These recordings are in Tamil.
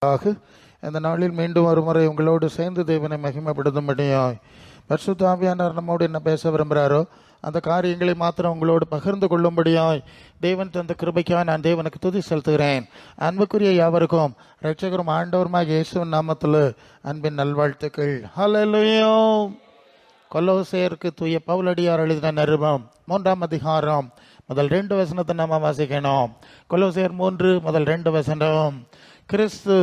இந்த நாளில் மீண்டும் ஒருமுறை உங்களோடு சேர்ந்து தேவனை மகிமைப்படுத்தும்படியாய் பரிசுத்த ஆவியானவர் நம்மோடு என்ன பேச விரும்புகிறாரோ அந்த காரியங்களை மாத்திரம் உங்களோடு பகிர்ந்து கொள்ளும்படியாய் தேவன் தந்த கிருபைக்காக நான் தேவனுக்கு துதி செலுத்துகிறேன். அன்புக்குரிய யாவருக்கும் இரட்சகரும் ஆண்டவருமாக இயேசுவின் நாமத்தில் அன்பின் நல்வாழ்த்துக்கள். ஹல்லேலூயா. கொலோசேயருக்கு தூய பவுலடியார் எழுதின நிருபம் 3ஆம் அதிகாரம் முதல் 2 வசனத்தை நாம வாசிக்கணும். கொலோசேயர் 3 முதல் 2 வசனம். கிறிஸ்து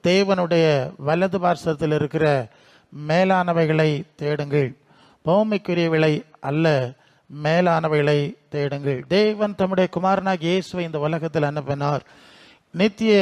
தேவனுடைய வலது பார்சத்தில் இருக்கிற மேலானவைகளை தேடுங்கள், பூமிக்குரியவைகளை அல்ல, மேலானவைகளை தேடுங்கள். தேவன் தம்முடைய குமாரனாகிய இயேசுவை இந்த உலகத்தில் அனுப்பினார். நித்திய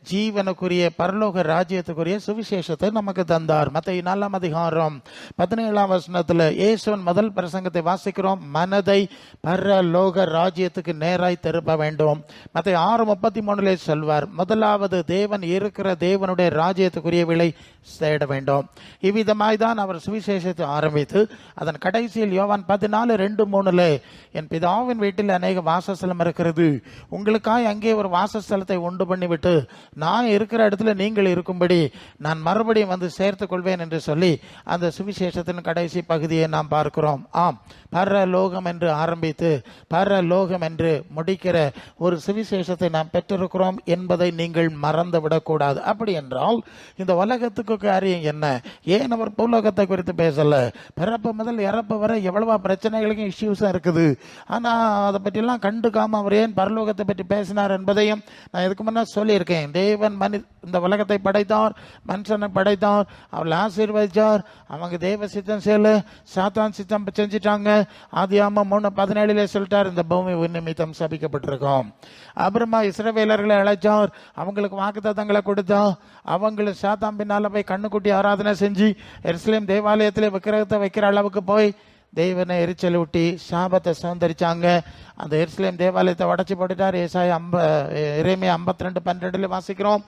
ஜீவனுக்குரிய பரலோக ராஜ்யத்துக்குரிய சுவிசேஷத்தை நமக்கு தந்தார். மத்தேயு 4ஆம் அதிகாரம் 17ஆம் வசனத்தில் இயேசுவின் முதல் பிரசங்கத்தை வாசிக்கிறோம். மனதை பரலோக ராஜ்யத்துக்கு நேராய் திருப்ப வேண்டும். மத்தேயு 6:33 சொல்வார், முதலாவது தேவன் இருக்கிற தேவனுடைய ராஜ்யத்துக்குரியவிலை தேட வேண்டும். இவ்விதமாய் தான் அவர் சுவிசேஷத்தை ஆரம்பித்து அதன் கடைசியில் யோவான் 14:2-3 என் பிதாவின் வீட்டில் அநேக வாசஸ்தலம் இருக்கிறது, உங்களுக்காய் அங்கே ஒரு வாசஸ்தலத்தை உண்டு பண்ணிவிட்டு நான் இருக்கிற இடத்துல நீங்கள் இருக்கும்படி நான் மறுபடியும் வந்து சேர்த்துக் கொள்வேன் என்று சொல்லி அந்த சுவிசேஷத்தின் கடைசி பகுதியை நாம் பார்க்கிறோம். ஆம், பரலோகம் என்று ஆரம்பித்து பரலோகம் என்று முடிக்கிற ஒரு சுவிசேஷத்தை நாம் பெற்றிருக்கிறோம் என்பதை நீங்கள் மறந்து விடக்கூடாது. அப்படி என்றால் இந்த உலகத்துக்கு காரியம் என்ன? ஏன் அவர் பூலோகத்தை குறித்து பேசல? பிறப்பு முதல் இறப்பு வரை எவ்வளவா பிரச்சனைகளுக்கும் இஷ்யூஸும் இருக்குது. ஆனால் அதை பற்றிலாம் கண்டுக்காம அவர் ஏன் பரலோகத்தை பற்றி பேசினார் என்பதையும் நான் இதுக்கு முன்னே சொல்லியிருக்கேன். தேவன் இந்த உலகத்தை படைத்தார், மனுஷனை படைத்தார், அவளை ஆசீர்வதிச்சார். அவங்க தேவ சித்தம் செய்யல, சாத்தான் சித்தம் செஞ்சிட்டாங்க. ஆதியாகமம் 3:17 சொல்லிட்டார், இந்த பூமி நிமித்தம் சபிக்கப்பட்டிருக்கோம். அப்புறமா இஸ்ரவேலர்களை அழைச்சார், அவங்களுக்கு வாக்குத்தத்தங்களை கொடுத்தா, அவங்களை சாத்தான் பின்னால போய் கண்ணுக்குட்டி ஆராதனை செஞ்சு எருசலேம் தேவாலயத்தில் விக்கிரகத்தை வைக்கிற அளவுக்கு போய் தேவனை எரிச்சல் ஊட்டி சாபத்தை சுதந்திரிச்சாங்க. அந்த எருசலேம் தேவாலயத்தை உடச்சி போட்டுட்டார். எரேமியா 52:12 வாசிக்கிறோம்.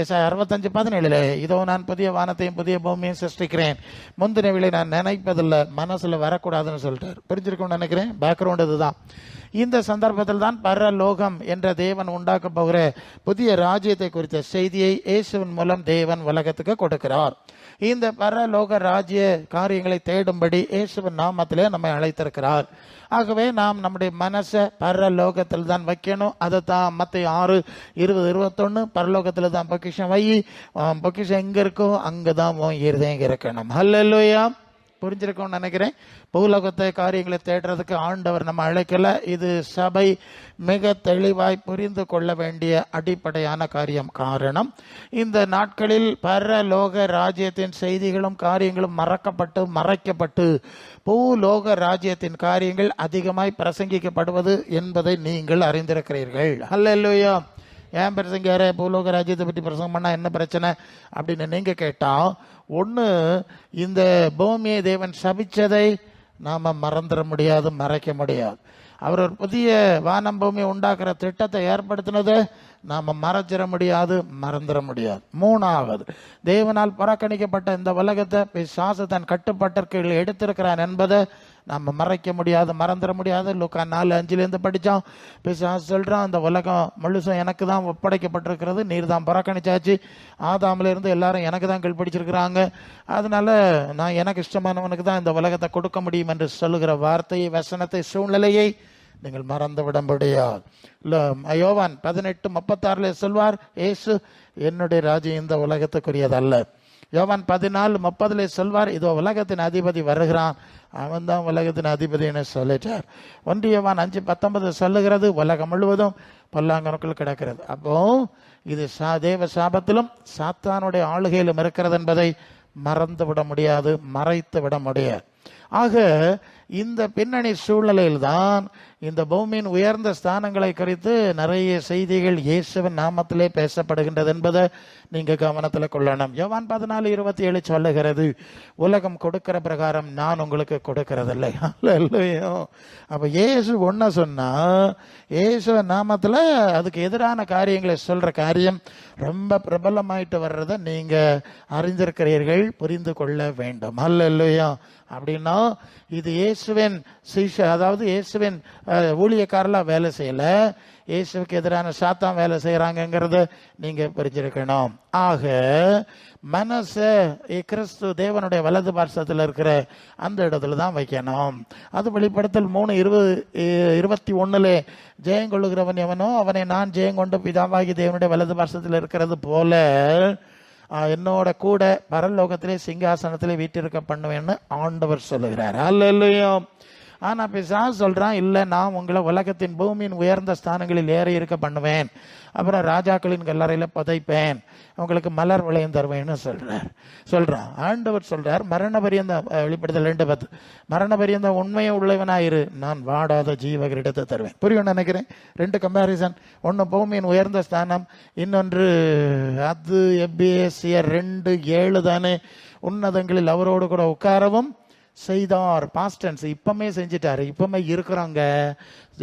ஏசாயா 65:17 இதோ நான் புதிய வானத்தையும் புதிய பூமியையும் சிருஷ்டிக்கிறேன், முந்தினவிலை நான் நினைப்பதில்லை, மனசுல வரக்கூடாதுன்னு சொல்லிட்டார். புரிஞ்சிருக்கும்னு நினைக்கிறேன். பேக்ரவுண்ட் இதுதான். இந்த சந்தர்ப்பத்தில் தான் பரலோகம் என்ற தேவன் உண்டாக்க போகிற புதிய ராஜ்யத்தை குறித்த செய்தியை இயேசுவின் மூலம் தேவன் உலகத்துக்கு கொடுக்கிறார். இந்த பரலோக ராஜ்ய காரியங்களை தேடும்படி இயேசுவின் நாமத்திலே நம்மை அழைத்திருக்கிறார். ஆகவே நாம் நம்முடைய மனசை பரலோகத்தில் தான் வைக்கணும். அதை தான் மத்தேயு 6:20-21 பரலோகத்தில் தான் பொக்கிஷம் வை, பொக்கிஷம் எங்க இருக்கோ அங்கதான் இருதயம் இருக்கணும். ஹல்லேலூயா. புரிஞ்சிருக்கோம்னு நினைக்கிறேன். பூலோகத்தை காரியங்களை தேடுறதுக்கு ஆண்டவர் நம்ம அழைக்கல. இது சபை மிக தெளிவாய் புரிந்து கொள்ள வேண்டிய அடிப்படையான காரியம். காரணம், இந்த நாட்களில் பரலோக ராஜ்யத்தின் செய்திகளும் காரியங்களும் மறைக்கப்பட்டு பூலோக ராஜ்யத்தின் காரியங்கள் அதிகமாய் பிரசங்கிக்கப்படுவது என்பதை நீங்கள் அறிந்திருக்கிறீர்கள். ஹல்லேலூயா. ஏன் பிரசங்க பூலோக ராஜ்யத்தை பற்றி பிரசங்கம் பண்ணா என்ன பிரச்சனை அப்படின்னு நீங்க கேட்டா, ஒன்று, இந்த பூமியை தேவன் சபிச்சதை நாம மறந்துட முடியாது, மறைக்க முடியாது. அவர் ஒரு புதிய வானம் பூமி உண்டாக்குற திட்டத்தை ஏற்படுத்தினதை நாம மறைச்சிட முடியாது, மறந்துட முடியாது. 3வது, தேவனால் புறக்கணிக்கப்பட்ட இந்த உலகத்தை பிசாசு தன் கட்டுப்பாட்டிற்கு எடுத்திருக்கிறான் என்பதை நம்ம மறைக்க முடியாது, மறந்துட முடியாது. லூக்கா 4:5 படித்தோம். பிசாசு சொல்கிறான், இந்த உலகம் முழுசும் எனக்கு தான் ஒப்படைக்கப்பட்டிருக்கிறது, நீர் தான் புறக்கணிச்சாச்சு, ஆதாமில் இருந்து எல்லாரும் எனக்கு தான் கீழ்படிச்சிருக்கிறாங்க, அதனால நான் எனக்கு இஷ்டமானவனுக்கு தான் இந்த உலகத்தை கொடுக்க முடியும் என்று சொல்லுகிற வார்த்தையை, வசனத்தை, சூழ்நிலையை நீங்கள் மறந்து விட முடியாது. யோவான் 18:36 சொல்வார், இயேசு என்னுடைய ராஜ்யம் இந்த உலகத்துக்குரியதல்ல. யோவான் 14:30 சொல்வார், இதோ உலகத்தின் அதிபதி வருகிறான், அவன் தான் உலகத்தின் அதிபதினு சொல்லிட்டார். 1 யோவான் 5:19 சொல்லுகிறது, உலகம் முழுவதும் பொல்லாங்கனுக்குள் கிடக்கிறது. அப்போ இது தேவ சாபத்திலும் சாத்தானுடைய ஆளுகையிலும் இருக்கிறது என்பதை மறந்து விட முடியாது, மறைத்து விட முடியாது. ஆக இந்த பின்னணி சூழ்நிலையில் தான் இந்த பூமியின் உயர்ந்த ஸ்தானங்களை குறித்து நிறைய செய்திகள் இயேசுவின் நாமத்திலே பேசப்படுகின்றது என்பதை நீங்க கவனத்தில் கொள்ளணும். யோவான் 14:27 சொல்லுகிறது, உலகம் கொடுக்கிற பிரகாரம் நான் உங்களுக்கு கொடுக்கறதில்லை. இல்லையோ? அப்ப இயேசு ஒன்ன சொன்னா, இயேசுவின் நாமத்துல அதுக்கு எதிரான காரியங்களை சொல்ற காரியம் ரொம்ப பிரபலமாயிட்டு வர்றதை நீங்க அறிந்திருக்கிறீர்கள், புரிந்து கொள்ள வேண்டும். அல்ல இல்லையா? அப்படின்னா இது இயேசுவின் அதாவது இயேசுவின் ஊழியக்காரெல்லாம் வேலை செய்யலை, இயேசுவுக்கு எதிரான சாத்தான் வேலை செய்கிறாங்கங்கிறத நீங்கள் புரிஞ்சிருக்கணும். ஆக மனசை கிறிஸ்து தேவனுடைய வலது பார்சத்தில் இருக்கிற அந்த இடத்துல தான் வைக்கணும். அது வெளிப்படுத்தல் 3:21 ஜெயங்கொள்ளுகிறவன் எவனோ அவனை நான் ஜெயங்கொண்டு பிதாவாகி தேவனுடைய வலது பார்சத்தில் இருக்கிறது போல என்னோட கூட பரலோகத்திலே சிங்காசனத்திலே வீட்டிருக்க பண்ணுவேன்னு ஆண்டவர் சொல்லுகிறார். அல்லேலூயா. ஆனால் பிசாசு சொல்கிறான், இல்லை நான் உங்களை உலகத்தின் பூமியின் உயர்ந்த ஸ்தானங்களில் ஏற இருக்க பண்ணுவேன், அப்புறம் ராஜாக்களின் கல்லறையில் புதைப்பேன், உங்களுக்கு மலர் விளையம் தருவேன்னு சொல்கிறான். ஆண்டவர் சொல்கிறார், மரண பரியந்த வெளிப்படுத்தல் 2:10 மரண பரியந்த உண்மையை உள்ளவனாயிரு, நான் வாடாத ஜீவ கிரீடத்தை தருவேன். புரியும் நினைக்கிறேன். 2 கம்பேரிசன். ஒன்று பூமியின் உயர்ந்த ஸ்தானம், இன்னொன்று அது எபேசியர் 2:7 தானே. உன்னதங்களில் அவரோடு கூட உட்காரவும் செய்தார். பாஸ்டன்ஸ், இப்பமே செஞ்சிட்டாரு, இப்பமே இருக்கிறாங்க.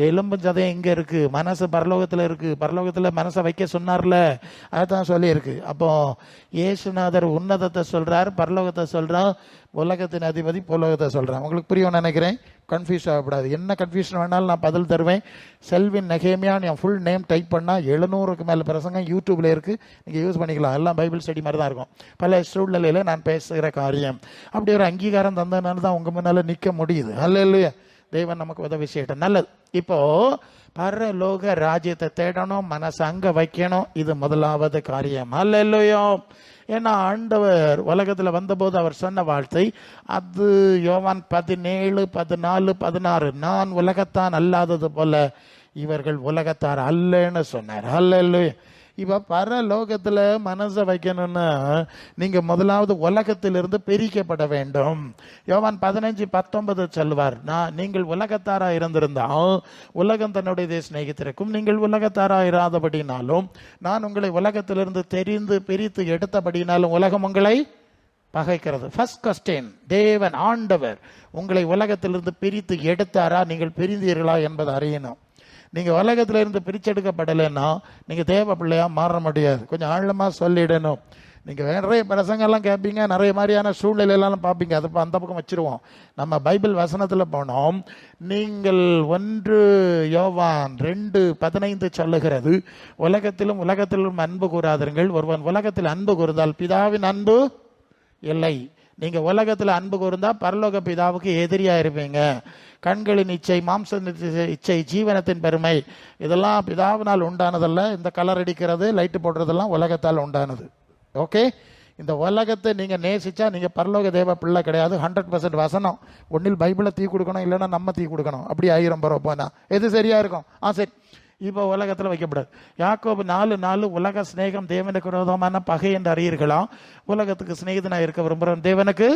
எலும்பு சதயம் எங்க இருக்கு? மனசு பரலோகத்துல இருக்கு. பரலோகத்துல மனசை வைக்க சொன்னார்ல, அதான் சொல்லி இருக்கு. அப்போ இயேசுநாதர் உன்னதத்தை சொல்றார், பரலோகத்தை சொல்றான், உலகத்தின் அதிபதி புலகத்தை சொல்றான். உங்களுக்கு புரியும் நினைக்கிறேன். கன்ஃபியூஸ் ஆகக்கூடாது. என்ன கன்ஃபியூஷன் வேணாலும் நான் பதில் தருவேன். செல்வின் நெகேமியான்னு என் ஃபுல் நேம் டைப் பண்ணால் 700க்கு மேலே பிரசங்கம் யூடியூப்ல இருக்குது, நீங்கள் யூஸ் பண்ணிக்கலாம். எல்லாம் பைபிள் ஸ்டடி மாதிரி தான் இருக்கும். பல சூழ்நிலையில் நான் பேசுகிற காரியம் அப்படி ஒரு அங்கீகாரம் தந்ததுனால தான் உங்கள் முன்னால் நிற்க முடியுது. அல்லேலூயா. தேவன் நமக்கு உதவி செய்யட்டும். நல்லது. இப்போ பரலோக ராஜ்யத்தை தேடணும், மனசு அங்கே வைக்கணும். இது முதலாவது காரியம். அல்லேலூயா. ஏன்னா ஆண்டவர் உலகத்தில் வந்தபோது அவர் சொன்ன வார்த்தை அது யோவான் 17, 14, 16 நான் உலகத்தான் அல்லாதது போல இவர்கள் உலகத்தார் அல்லன்னு சொன்னார். அல்லேலூயா. இப்போ பரலோகத்தில் மனசை வைக்கணும்னா நீங்கள் முதலாவது உலகத்திலிருந்து பிரிக்கப்பட வேண்டும். யோவான் 15:19 சொல்வார், நீங்கள் உலகத்தாராக இருந்திருந்தால் உலகம் தன்னுடைய சிநேகித்திருக்கும், நீங்கள் உலகத்தாராக இராதபடினாலும் நான் உங்களை உலகத்திலிருந்து தெரிந்து பிரித்து எடுத்தபடினாலும் உலகம் உங்களை பகைக்கிறது. ஃபர்ஸ்ட் கொஸ்டின், தேவன் ஆண்டவர் உங்களை உலகத்திலிருந்து பிரித்து எடுத்தாரா, நீங்கள் பிரிந்தீர்களா என்பதை அறியணும். நீங்கள் உலகத்தில் இருந்து பிரிச்செடுக்கப்படலைன்னா நீங்கள் தேவ பிள்ளையாக மாற முடியாது. கொஞ்சம் ஆழமாக சொல்லிடணும். நீங்கள் நிறைய பிரசங்கெல்லாம் கேட்பீங்க, நிறைய மாதிரியான சூழ்நிலையெல்லாம் பார்ப்பீங்க. அதை அந்த பக்கம் வச்சுருவோம். நம்ம பைபிள் வசனத்தில் போனோம். நீங்கள் 1 யோவான் 2:15 சொல்லுகிறது, உலகத்திலும் அன்பு கூறாதீர்கள். ஒருவன் உலகத்தில் அன்பு கூர்ந்தால் பிதாவின் அன்பு இல்லை. நீங்கள் உலகத்தில் அன்பு கூர்ந்தா பரலோக பிதாவுக்கு எதிரியாக இருப்பீங்க. கண்களின் இச்சை, மாம்ச இச்சை, ஜீவனத்தின் பெருமை இதெல்லாம் பிதாவினால் உண்டானதல்ல. இந்த கலர் அடிக்கிறது, லைட்டு போடுறதெல்லாம் உலகத்தால் உண்டானது. ஓகே. இந்த உலகத்தை நீங்கள் நேசிச்சா நீங்கள் பரலோக தேவ பிள்ளை கிடையாது. 100% வசனம். ஒன்றில் பைபிளை தீ கொடுக்கணும், இல்லைன்னா நம்ம தீ கொடுக்கணும். அப்படி 1000 பேர் போனா எது சரியா இருக்கும்? சரி. இப்போ உலகத்தில் வைக்கப்படாது. யாக்கோபு 4:4 உலக சிநேகம் தேவனுக்கு விரோதமான பகை என்று அறியீர்களாம். உலகத்துக்கு சிநேகிதனாக இருக்க விரும்புகிறவன் தேவனுக்கு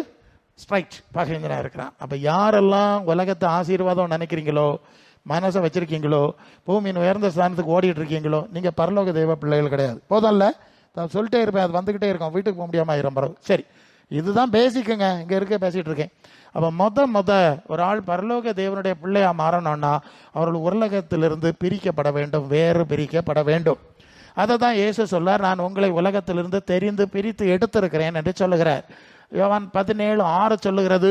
ஸ்ட்ரைட் பகைஞனாக இருக்கிறான். அப்போ யாரெல்லாம் உலகத்தை ஆசீர்வாதம் நினைக்கிறீங்களோ, மனசை வச்சிருக்கீங்களோ, பூமியின் உயர்ந்த ஸ்தானத்துக்கு ஓடிட்டு இருக்கீங்களோ, நீங்கள் பரலோக தேவ பிள்ளைகள் கிடையாது. போதும்ல, சொல்லிட்டே இருப்பேன், அது வந்துக்கிட்டே இருக்கும். வீட்டுக்கு போக முடியாமல் 1000 பிறகு. சரி, இதுதான் பேசிக்குங்க. இங்கே இருக்க பேசிகிட்டு இருக்கேன். அப்போ மொத ஒரு ஆள் பரலோக தேவனுடைய பிள்ளையா மாறணும்னா அவர்கள் உலகத்திலிருந்து பிரிக்கப்பட வேண்டும், வேறு பிரிக்கப்பட வேண்டும். அதை தான் இயேசு சொல்லார், நான் உங்களை உலகத்திலிருந்து தெரிந்து பிரித்து எடுத்திருக்கிறேன் என்று சொல்லுகிறார். யோவான் 17:6 சொல்லுகிறது,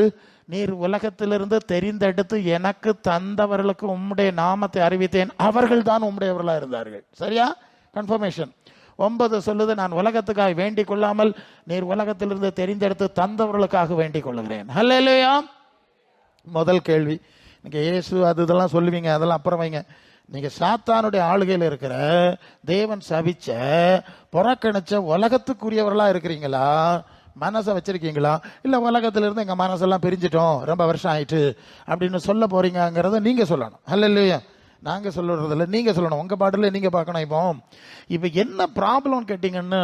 நீர் உலகத்திலிருந்து தெரிந்தெடுத்து எனக்கு தந்தவர்களுக்கு உம்முடைய நாமத்தை அறிவித்தேன், அவர்கள் தான் உம்முடையவர்களாக இருந்தார்கள். சரியா? கன்ஃபர்மேஷன். 9 சொல்லுது, நான் உலகத்துக்காக வேண்டிக் கொள்ளாமல் நீர் உலகத்திலிருந்து தெரிந்தெடுத்து தந்தவர்களுக்காக வேண்டிக் கொள்ளுகிறேன். ஹல்லேலூயா. முதல் கேள்வி, நீங்க இயேசு அது இதெல்லாம் சொல்லுவீங்க, அதெல்லாம் அப்புறம் வைங்க. நீங்க சாத்தானுடைய ஆளுகையில் இருக்கிற தேவன் சபிச்ச புறக்கணிச்ச உலகத்துக்குரியவர்களா இருக்கிறீங்களா? மனசை வச்சிருக்கீங்களா? இல்லை உலகத்திலிருந்து எங்கள் மனசெல்லாம் பிரிஞ்சிட்டோம், ரொம்ப வருஷம் ஆயிட்டு அப்படின்னு சொல்ல போறீங்கிறத நீங்க சொல்லணும். அல்லேலூயா. நாங்கள் சொல்லுறதில்ல, நீங்கள் சொல்லணும். உங்கள் பாட்டில் நீங்கள் பார்க்கணும். இப்போ என்ன ப்ராப்ளம்னு கேட்டிங்கன்னா,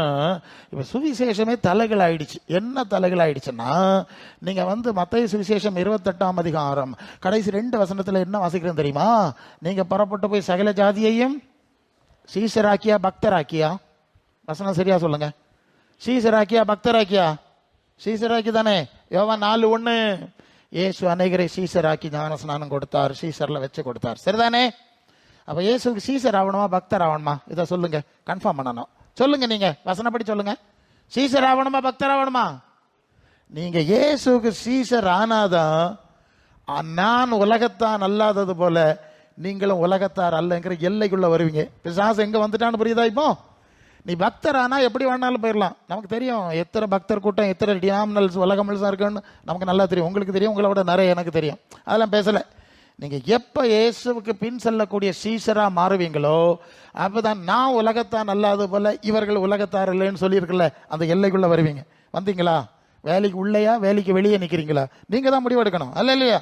இப்போ சுவிசேஷமே தலைகள் ஆயிடுச்சு. என்ன தலைகள் ஆயிடுச்சுன்னா, நீங்கள் மத்தேயு சுவிசேஷம் 28ஆம் அதிகாரம் கடைசி 2 வசனத்தில் என்ன வாசிக்கிறேன்னு தெரியுமா? நீங்கள் புறப்பட்டு போய் சகல ஜாதியையும் சீசராக்கியா பக்தராக்கியா? வசனம் சரியா சொல்லுங்க. சீசராக்கியா பக்தராக்கியா? சீசராக்கி தானே. யோவான் 4:1 இயேசு அநேகரை சீசராக்கி ஞான ஸ்நானம் கொடுத்தார், சீசரில் வச்சு கொடுத்தார். சரிதானே? அப்போ இயேசுக்கு சீசர் ஆகணுமா பக்தர் ஆகணுமா? இதை சொல்லுங்க, கன்ஃபார்ம் பண்ணணும். சொல்லுங்க, நீங்க வசனப்படி சொல்லுங்க. சீசர் ஆகணுமா பக்தர் ஆகணுமா? நீங்க இயேசுக்கு சீசர் ஆனாதான் நான் உலகத்தான் அல்லாதது போல நீங்களும் உலகத்தார் அல்லங்கிற எல்லைக்குள்ள வருவீங்க. பிசாசு எங்க வந்துட்டான்னு புரியுதா? இப்போ நீ பக்தரானா எப்படி வேணாலும் போயிடலாம். நமக்கு தெரியும் எத்தனை பக்தர் கூட்டம், எத்தனை டினாமினல்ஸ் உலகம் முழுசா இருக்குன்னு நமக்கு நல்லா தெரியும். உங்களுக்கு தெரியும், உங்களை விட நிறைய எனக்கு தெரியும். அதெல்லாம் பேசலை. நீங்க எப்ப இயேசுவுக்கு பின் செல்லக்கூடிய சீசரா மாறுவீங்களோ அப்பதான் நான் உலகத்தான் அல்லாத போல இவர்கள் உலகத்தார் இல்லைன்னு சொல்லியிருக்கல, அந்த எல்லைக்குள்ள வருவீங்க. வந்தீங்களா? வேலைக்கு உள்ளேயா வேலைக்கு வெளியே நிக்கிறீங்களா? நீங்க தான் முடிவெடுக்கணும். அல்ல இல்லையா?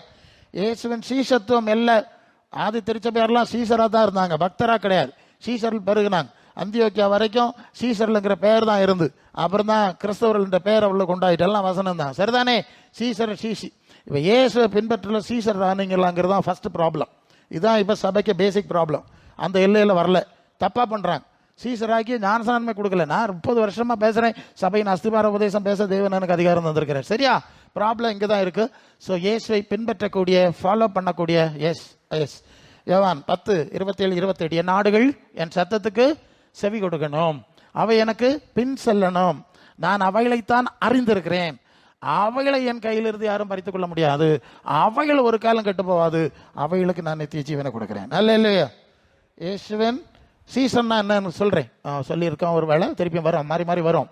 இயேசுவின் சீசத்துவம் எல்லாம் ஆதி திருச்சபையாரெல்லாம் சீசரா தான் இருந்தாங்க, பக்தரா கிடையாது. சீசர்கள் பெருகுனாங்க. அந்தியோக்கியா வரைக்கும் சீசர்லுங்கிற பெயர் தான் இருந்து, அப்புறம் தான் கிறிஸ்தவர்கள் பெயரை உள்ள கொண்டாயிட்டு எல்லாம் வசனம் தான். சரிதானே? சீசர் சீசி. இப்போ இயேசுவை பின்பற்றல சீசர் ஆனீங்களாங்கிறது தான் ஃபர்ஸ்ட் ப்ராப்ளம். இதுதான் இப்போ சபைக்கு பேசிக் ப்ராப்ளம். அந்த எல்லையில் வரல, தப்பா பண்றாங்க. சீசராக்கி ஞானஸ்நானமே கொடுக்கல. நான் 30 வருஷமா பேசுறேன், சபையின் அஸ்திபார உபதேசம் பேச தேவன் எனக்கு அதிகாரம் தந்திருக்கிறார். சரியா? ப்ராப்ளம் இங்கே தான் இருக்கு. ஸோ இயேசுவை பின்பற்றக்கூடிய, ஃபாலோ பண்ணக்கூடிய, எஸ் எஸ் யோவான் 10:27-28, என் நாடுகள் என் சத்தத்துக்கு செவி கொடுக்கணும், அவை எனக்கு பின் செல்லணும், நான் அவைகளைத்தான் அறிந்திருக்கிறேன், அவைகளை என் கையிலிருந்து யாரும் பறித்துக் கொள்ள முடியாது, அவைகள் ஒரு காலம் கெட்டு போவாது, அவைகளுக்கு நான் நித்திய ஜீவனை கொடுக்கிறேன். நல்ல இல்லையா? இயேசுவின் சீசன்னா என்னன்னு சொல்றேன், சொல்லியிருக்கோம். ஒரு வேளை திருப்பியும் வரும், மாறி மாறி வரும்.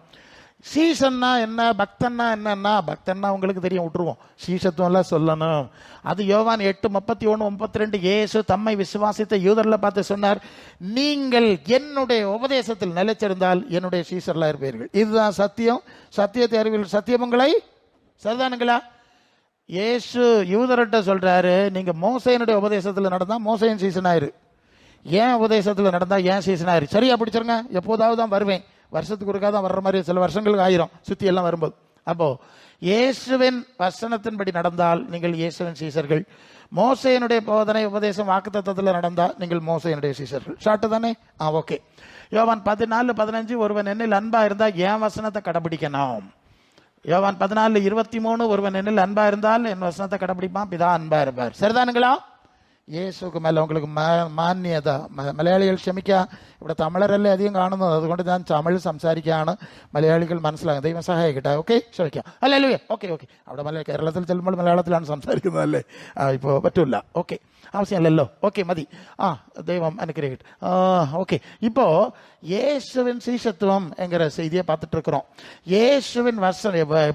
சீசன்னா என்ன, பக்தன்னா என்னன்னா, பக்தன்னா உங்களுக்கு தெரியும், விட்டுருவோம். சீசத்துவம் எல்லாம் சொல்லணும். அது யோவான் 8:31-32 இயேசு தம்மை விசுவாசித்த யூதர்ல பார்த்து சொன்னார், நீங்கள் என்னுடைய உபதேசத்தில் நிலைச்சிருந்தால் என்னுடைய சீசர்லாம் இருப்பீர்கள். இதுதான் சத்தியம். சத்தியத்தை அறிவில் சத்தியமங்களை. சரிதானுங்களா? இயேசு யூதர்கிட்ட சொல்றாரு, நீங்க மோசையினுடைய உபதேசத்தில் நடந்தா மோசையின் சீசன் ஆயிரு, ஏன் உபதேசத்தில் நடந்தா ஏன் சீசன் ஆயிரு. சரியா பிடிச்சிருங்க. எப்போதாவது தான் வருவேன், வருஷத்துக்கு ஒருக்கா தான் வர்ற மாதிரி, சில வருஷங்களுக்கு ஆயிரும் சுத்தி எல்லாம் வரும்போது. அப்போ இயேசுவின் வசனத்தின்படி நடந்தால் நீங்கள் இயேசுவின் சீசர்கள். மோசையினுடைய போதனை உபதேசம் வாக்குத்தத்தத்தில் நடந்தால் நீங்கள் மோசையினுடைய சீசர்கள். ஷார்ட் தானே? ஓகே. யோவான் 14:15 ஒருவன் என்னில் அன்பா இருந்தா என் வசனத்தை கடைபிடிக்கணும். யோவான் 14:23 ஒருவன் என்னில் அன்பா இருந்தால் என் வசனத்தை கடைபிடிப்பான், பிதா அன்பா இருப்பார். சரிதானுங்களா? യേശുക്ക് മേലെ உங்களுக்கு മാന്യത. മലയാളികൾ ക്ഷമിക്കുക, ഇവിടെ തമിഴരല്ലേ അധികം കാണുന്നത്, അതുകൊണ്ട് ഞാൻ തമിഴ് സംസാരിക്കുകയാണ്, മലയാളികൾ മനസ്സിലാകും. ദൈവം സഹായിക്കട്ടെ. ഓക്കെ, ക്ഷമിക്കാം. അല്ലേ? ഓക്കെ. അവിടെ കേരളത്തിൽ ചെല്ലുമ്പോൾ മലയാളത്തിലാണ് സംസാരിക്കുന്നത് അല്ലേ? ഇപ്പോൾ പറ്റൂല. ഓക്കെ, அவசியம் ஓகே, மதி. தெய்வம் അനുഗ്രഹിക്കട്ടെ. ஓகே, இப்போ இயேசுவின் சீஷத்துவம் என்கிற செய்தியை பார்த்துட்டு இருக்கிறோம். இயேசுவின்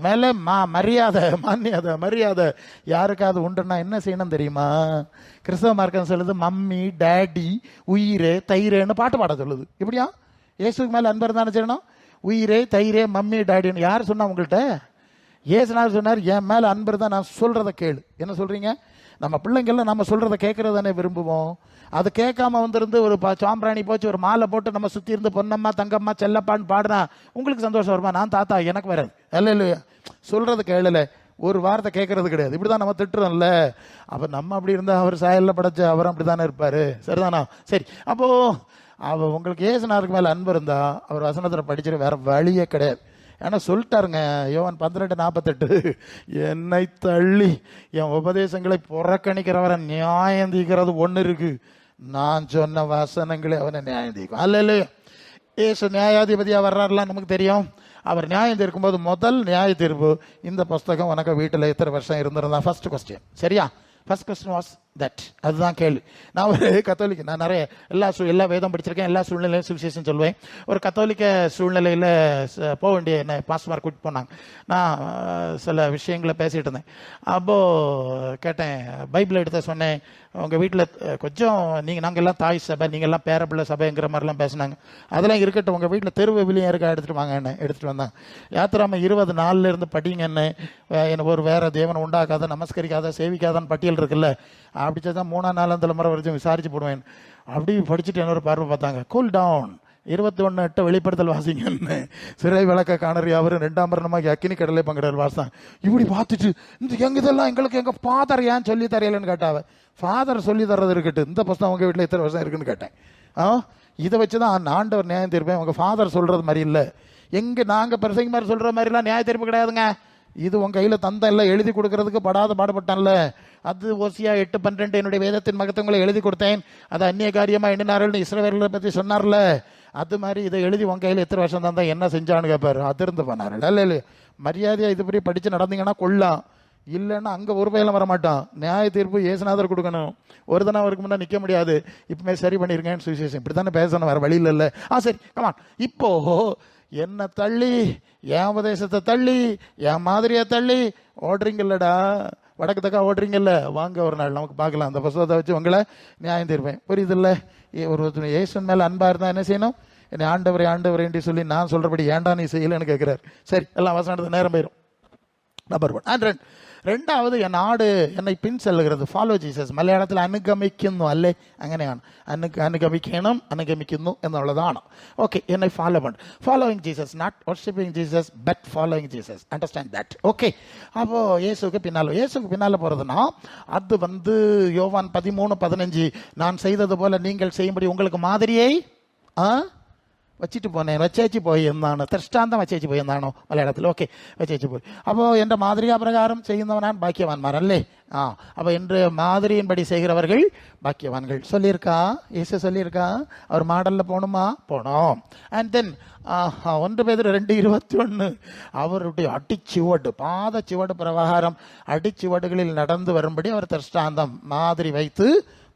மேல மரியாதை யாருக்காவது உண்டுன்னா என்ன செய்யணும் தெரியுமா? கிறிஸ்தவ மார்க்கம் சொல்லுது, மம்மி டேடி உயிரே தயிரேன்னு பாட்டு பாட சொல்லுது. இப்படியா? இயேசுக்கு மேல அன்பர் தானே செய்யணும். உயிரே தயிரே மம்மி டேடின்னு யார் சொன்னா உங்கள்கிட்ட? இயேசுனார் சொன்னார், என் மேல அன்பர் தான், நான் சொல்றத கேளு. என்ன சொல்றீங்க? நம்ம பிள்ளைங்கள்ல நம்ம சொல்றதை கேட்கறது தானே விரும்புவோம். அது கேட்காம வந்திருந்து ஒரு சாம்பிராணி போச்சு ஒரு மாலை போட்டு நம்ம சுத்தி இருந்து பொன்னம்மா தங்கம்மா செல்லப்பான்னு பாடுனா உங்களுக்கு சந்தோஷம் வருமா? நான் தாத்தா, எனக்கு வராது. இல்லையா? சொல்றது கேளல, ஒரு வார்த்தை கேட்கறது கிடையாது. இப்படிதான் நம்ம திட்டுறோம்ல. அப்ப நம்ம அப்படி இருந்தா அவர் சாயல்ல படைச்ச அவர் அப்படித்தானே இருப்பாரு. சரிதானா? சரி, அப்போ உங்களுக்கு ஏசுனாருக்கு மேல அன்பு இருந்தா அவர் வசனத்துல படிச்சிட வேற வழியே கிடையாது. ஏன்னா சொல்லிட்டாருங்க, யோவான் 12:48, என்னை தள்ளி என் உபதேசங்களை புறக்கணிக்கிறவரை நியாயம் தீர்க்கிறது ஒன்று இருக்கு, நான் சொன்ன வசனங்களே அவனை நியாயம் தீர்க்கும். அல்ல, ஏசு நியாயாதிபதியா வர்றாருலாம் நமக்கு தெரியும். அவர் நியாயம் தீர்க்கும்போது முதல் நியாய தீர்ப்பு, இந்த புஸ்தகம் உனக்கு வீட்டில் எத்தனை வருஷம் இருந்திருந்தா? First question. சரியா? First question was that. அதுதான் கேள்வி. நான் ஒரு கத்தோலிக்க, நான் நிறைய எல்லா வேதம் படிச்சிருக்கேன், எல்லா சூழ்நிலையும் சுவிசேஷம் சொல்லுவேன். ஒரு கத்தோலிக்க சூழ்நிலையில் போக வேண்டிய என்ன பாஸ்மார் கூட்டிட்டு போனாங்க. நான் சில விஷயங்களை பேசிகிட்டு இருந்தேன். அப்போது கேட்டேன், பைபிள் எடுத்த சொன்னேன், உங்கள் வீட்டில் கொஞ்சம் நாங்கள் எல்லாம் தாய் சபை, நீங்கள் எல்லாம் பேரப்பிள்ளை சபைங்கிற மாதிரிலாம் பேசினாங்க. அதெல்லாம் இருக்கட்டும், உங்கள் வீட்டில் தெருவிலையும் இருக்கா, எடுத்துகிட்டு வாங்க. என்ன எடுத்துகிட்டு வந்தாங்க. யாத்திராம 20:4 படிங்க. என்ன ஒரு வேற தேவனை உண்டாக்காத, நமஸ்கரிக்காத, சேவிக்காதான்னு பட்டியல் இருக்குல்ல, அப்படிச்சதான் 3ஆம் 4ஆம் தலைமுறை வரைக்கும் விசாரிச்சு போடுவேன். அப்படி படிச்சுட்டு என்ன ஒரு பார்வை பார்த்தாங்க. கூல் டவுன், 21:8 வெளிப்படுத்தல் வாசிங்கன்னு. சிறை விளக்க காணறி அவரு 2ஆம் மரணமாகி அக்கினி கடலை பங்கிடல் வாசாங்க. இப்படி பார்த்துட்டு இந்த இதெல்லாம் எங்களுக்கு எங்க ஃபாதர் ஏன் சொல்லி தரையலன்னு கேட்டாவ. ஃபாதர் சொல்லி தர்றது இருக்கட்டும், இந்த புஸ்தகம் உங்க வீட்டில் எத்தனை வருஷம் இருக்குன்னு கேட்டேன். இதை வச்சுதான் ஆண்டவர் நியாயம் தீர்ப்பேன். உங்க ஃபாதர் சொல்றது மாதிரி இல்லை, எங்க நாங்க பெருசைங்க மாதிரி சொல்ற மாதிரிலாம் நியாய தீர்ப்பு கிடையாதுங்க. இது உன் கையில தந்த இல்லை, எழுதி கொடுக்கறதுக்கு பாடுபட்டான்ல. அது ஓசியா 8:12 என்னுடைய வேதத்தின் மகத்துவங்களை எழுதி கொடுத்தேன், அதை அந்நிய காரியமா எண்ணினார்கள் இஸ்ரவேலை பத்தி சொன்னார்ல. அது மாதிரி இதை எழுதி உன் கையில் எத்தனை வருஷம் தந்தா என்ன செஞ்சான்னு கேட்பாரு. அதிர்ந்து பண்ணாரு. இல்ல மரியாதையா இது படி படிச்சு நடந்தீங்கன்னா கொள்ளலாம். இல்லைன்னா அங்கே ஒரு பயிலும் வரமாட்டான். நியாய தீர்ப்பு இயேசுநாதர் கொடுக்கணும். ஒரு தினம் அவருக்கு முன்னே நிற்க முடியாது. இப்பவுமே சரி பண்ணியிருக்கேன்னு சுவிசேஷம் இப்படி தானே பேசணும், வேறு வழி இல்லை. சரி கமான். இப்போ என்னை தள்ளி, என் உபதேசத்தை தள்ளி, என் மாதிரியை தள்ளி ஓடுறீங்கல்லடா, வடக்கு தக்கா ஓடுறீங்கல்ல, வாங்க ஒரு நாள் நமக்கு பார்க்கலாம். அந்த புஸ்தகத்தை வச்சு உங்களை நியாயம் தீர்ப்பேன். புரியுதில்ல? ஒரு இயேசுன் மேலே அன்பாக இருந்தால் என்ன செய்யணும்? என்னை ஆண்டவரே ஆண்டவரேன்னு சொல்லி நான் சொல்கிறபடி ஏன்டா நீ செய்யலைன்னு கேட்குறாரு. சரி, எல்லாம் வசனத்துக்கு நேரம் போயிடும். நம்பர் 1. அண்ட் ரெண்டாவது, என் நாடு என்னை பின் செல்லுகிறது. Follow Jesus. മലയാളത്തിൽ അനുഗമിക്കുന്നു അല്ലേ? അങ്ങനെയാണ്. അനുഗമിക്കണം, അനുഗമിക്കുന്നു എന്നുള്ളതാണ്. ഓക്കെ, എന്നെ ഫോളോ പണ്ട്. Following Jesus, not worshipping Jesus, but following Jesus. Understand that? Okay. அப்போ இயேசுக்கு பின்னால போறதுன்னா அது யோவான் 13:15, நான் செய்தது போல நீங்கள் செய்யும்படி உங்களுக்கு மாதிரியை വച്ചിട്ട് പോന്നേ, വച്ചേച്ച് പോയി എന്നാണ്. ദൃഷ്ടാന്തം വച്ചേച്ച് പോയി എന്നാണോ മലയാളത്തിൽ? ഓക്കെ, വച്ചേച്ച് പോയി. അപ്പോൾ എൻ്റെ മാതൃകാപ്രകാരം ചെയ്യുന്നവനാണ് பாக்கியவான்மார் அல்லே. அப்போ என்று மாதிரியின்படி செய்கிறவர்கள் பாக்கியவான்கள். சொல்லியிருக்கா, இயேசு சொல்லியிருக்கா. அவர் மாடலில் போகணுமா? போனோம். அண்ட் தென் 1 பேதுரு 2:21, அவருடைய அடிச்சுவடு, பாதச்சுவடு பிரகாரம் அடிச்சுவடுகளில் நடந்து வரும்படி அவர் திருஷ்டாந்தம் மாதிரி வைத்து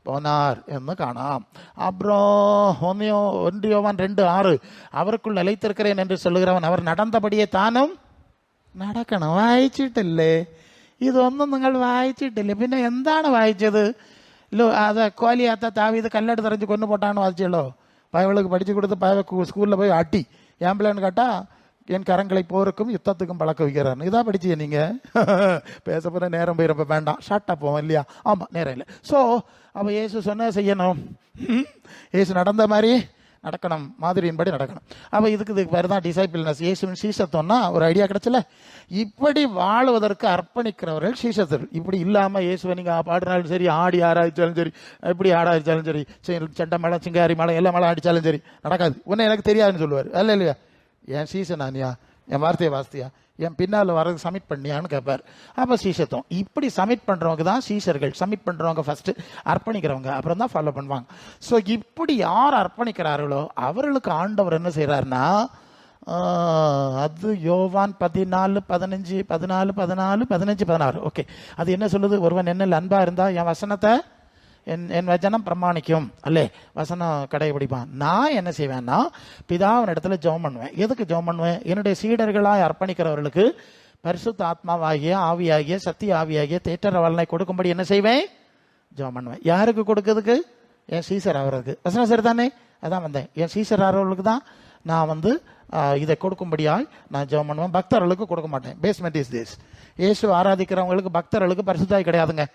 போனார் என்று காணாம். அப்புறம் 1 யோவான் 2:6, அவருக்குள் நிலைத்திருக்கிறேன் என்று சொல்லுகிறவன் அவர் നടந்தபடியே താനും നടക്കണം. വായിച്ചിട്ടില്ലേ? ഇതൊന്നും നിങ്ങൾ വായിച്ചിട്ടില്ലേ? പിന്നെ എന്താണ് വായിച്ചത്? അത് கோலியாத்த தாவீது கல்லெடுத்து எறிஞ்சு கொண்டு போட்டான்னு வாசிச்சோ? பயவளுக்கு படிச்சு கொடுத்து பயவ ஸ்கூலில் போய் அட்டி ஏன் பிள்ளைன்னு கேட்டா, என் கரங்களை போருக்கும் யுத்தத்துக்கும் பழக்க வைக்கிறான்னு. இதான் படிச்சிய நீங்க? பேச போற நேரம் போயிடப்ப வேண்டாம், ஷார்ட்டா போவோம் இல்லையா? ஆமா, நேரம் இல்லை. ஸோ அப்போ இயேசு சொன்ன செய்யணும், இயேசு நடந்த மாதிரி நடக்கணும், மாதிரியின்படி நடக்கணும். அப்போ இதுக்கு பேர் தான் டிசைபிள்னஸ். இயேசுவின் சீசத்தோன்னா ஒரு ஐடியா கிடைச்சல. இப்படி வாழுவதற்கு அர்ப்பணிக்கிறவர்கள் சீசத்தர். இப்படி இல்லாமல் இயேசுவை நீங்கள் பாடினாலும் சரி, ஆடி ஆராய்ச்சாலும் சரி, எப்படி ஆடாச்சாலும் சரி, செண்டை மேளம், சிங்காரி மேளம், எல்லா மேளம் அடித்தாலும் சரி நடக்காது. ஒன்று எனக்கு தெரியாதுன்னு சொல்லுவார். அல்ல இல்லையா? என் சீசன் ஆனியா, என் வார்த்தையை வாஸ்தியா, என் பின்னால் வரது சப்மிட் பண்ணியான்னு கேட்பார். அப்போ சீசத்துவம். இப்படி சப்மிட் பண்ணுறவங்க தான் சீசர்கள். சப்மிட் பண்ணுறவங்க ஃபஸ்ட்டு, அர்ப்பணிக்கிறவங்க அப்புறம் தான் ஃபாலோ பண்ணுவாங்க. ஸோ இப்படி யார் அர்ப்பணிக்கிறார்களோ அவர்களுக்கு ஆண்டவர் என்ன செய்கிறாருன்னா, அது யோவான் 14:15 ஓகே, அது என்ன சொல்லுது? ஒருவன் என்னில் அன்பா இருந்தா என் வசனத்தை, என் வசனம் பிரமாணிக்கும் அல்லே, வசனம் கடைபிடிப்பான். நான் என்ன செய்வேன்னா, பிதாவின் இடத்துல ஜெபம் பண்ணுவேன். எதுக்கு ஜெபம் பண்ணுவேன்? என்னுடைய சீடர்களாய் அர்ப்பணிக்கிறவர்களுக்கு பரிசுத்த ஆத்மாவாகிய, ஆவியாகிய, சத்திய ஆவியாகிய தேற்றர வல்லனை கொடுக்கும்படி என்ன செய்வேன்? ஜெபம் பண்ணுவேன். யாருக்கு கொடுக்கறதுக்கு? என் சீசர் ஆகிறதுக்கு. வசனம் சரி தானே? அதான் வந்தேன். என் சீசர் ஆகிறவர்களுக்கு தான் நான் இதை கொடுக்கும்படியாய் நான் ஜெபம் பண்ணுவேன். பக்தர்களுக்கு கொடுக்க மாட்டேன். Basement is this. இயேசு ஆராதிக்கிறவங்களுக்கு, பக்தர்களுக்கு பரிசுத்தாய் கிடையாதுங்க.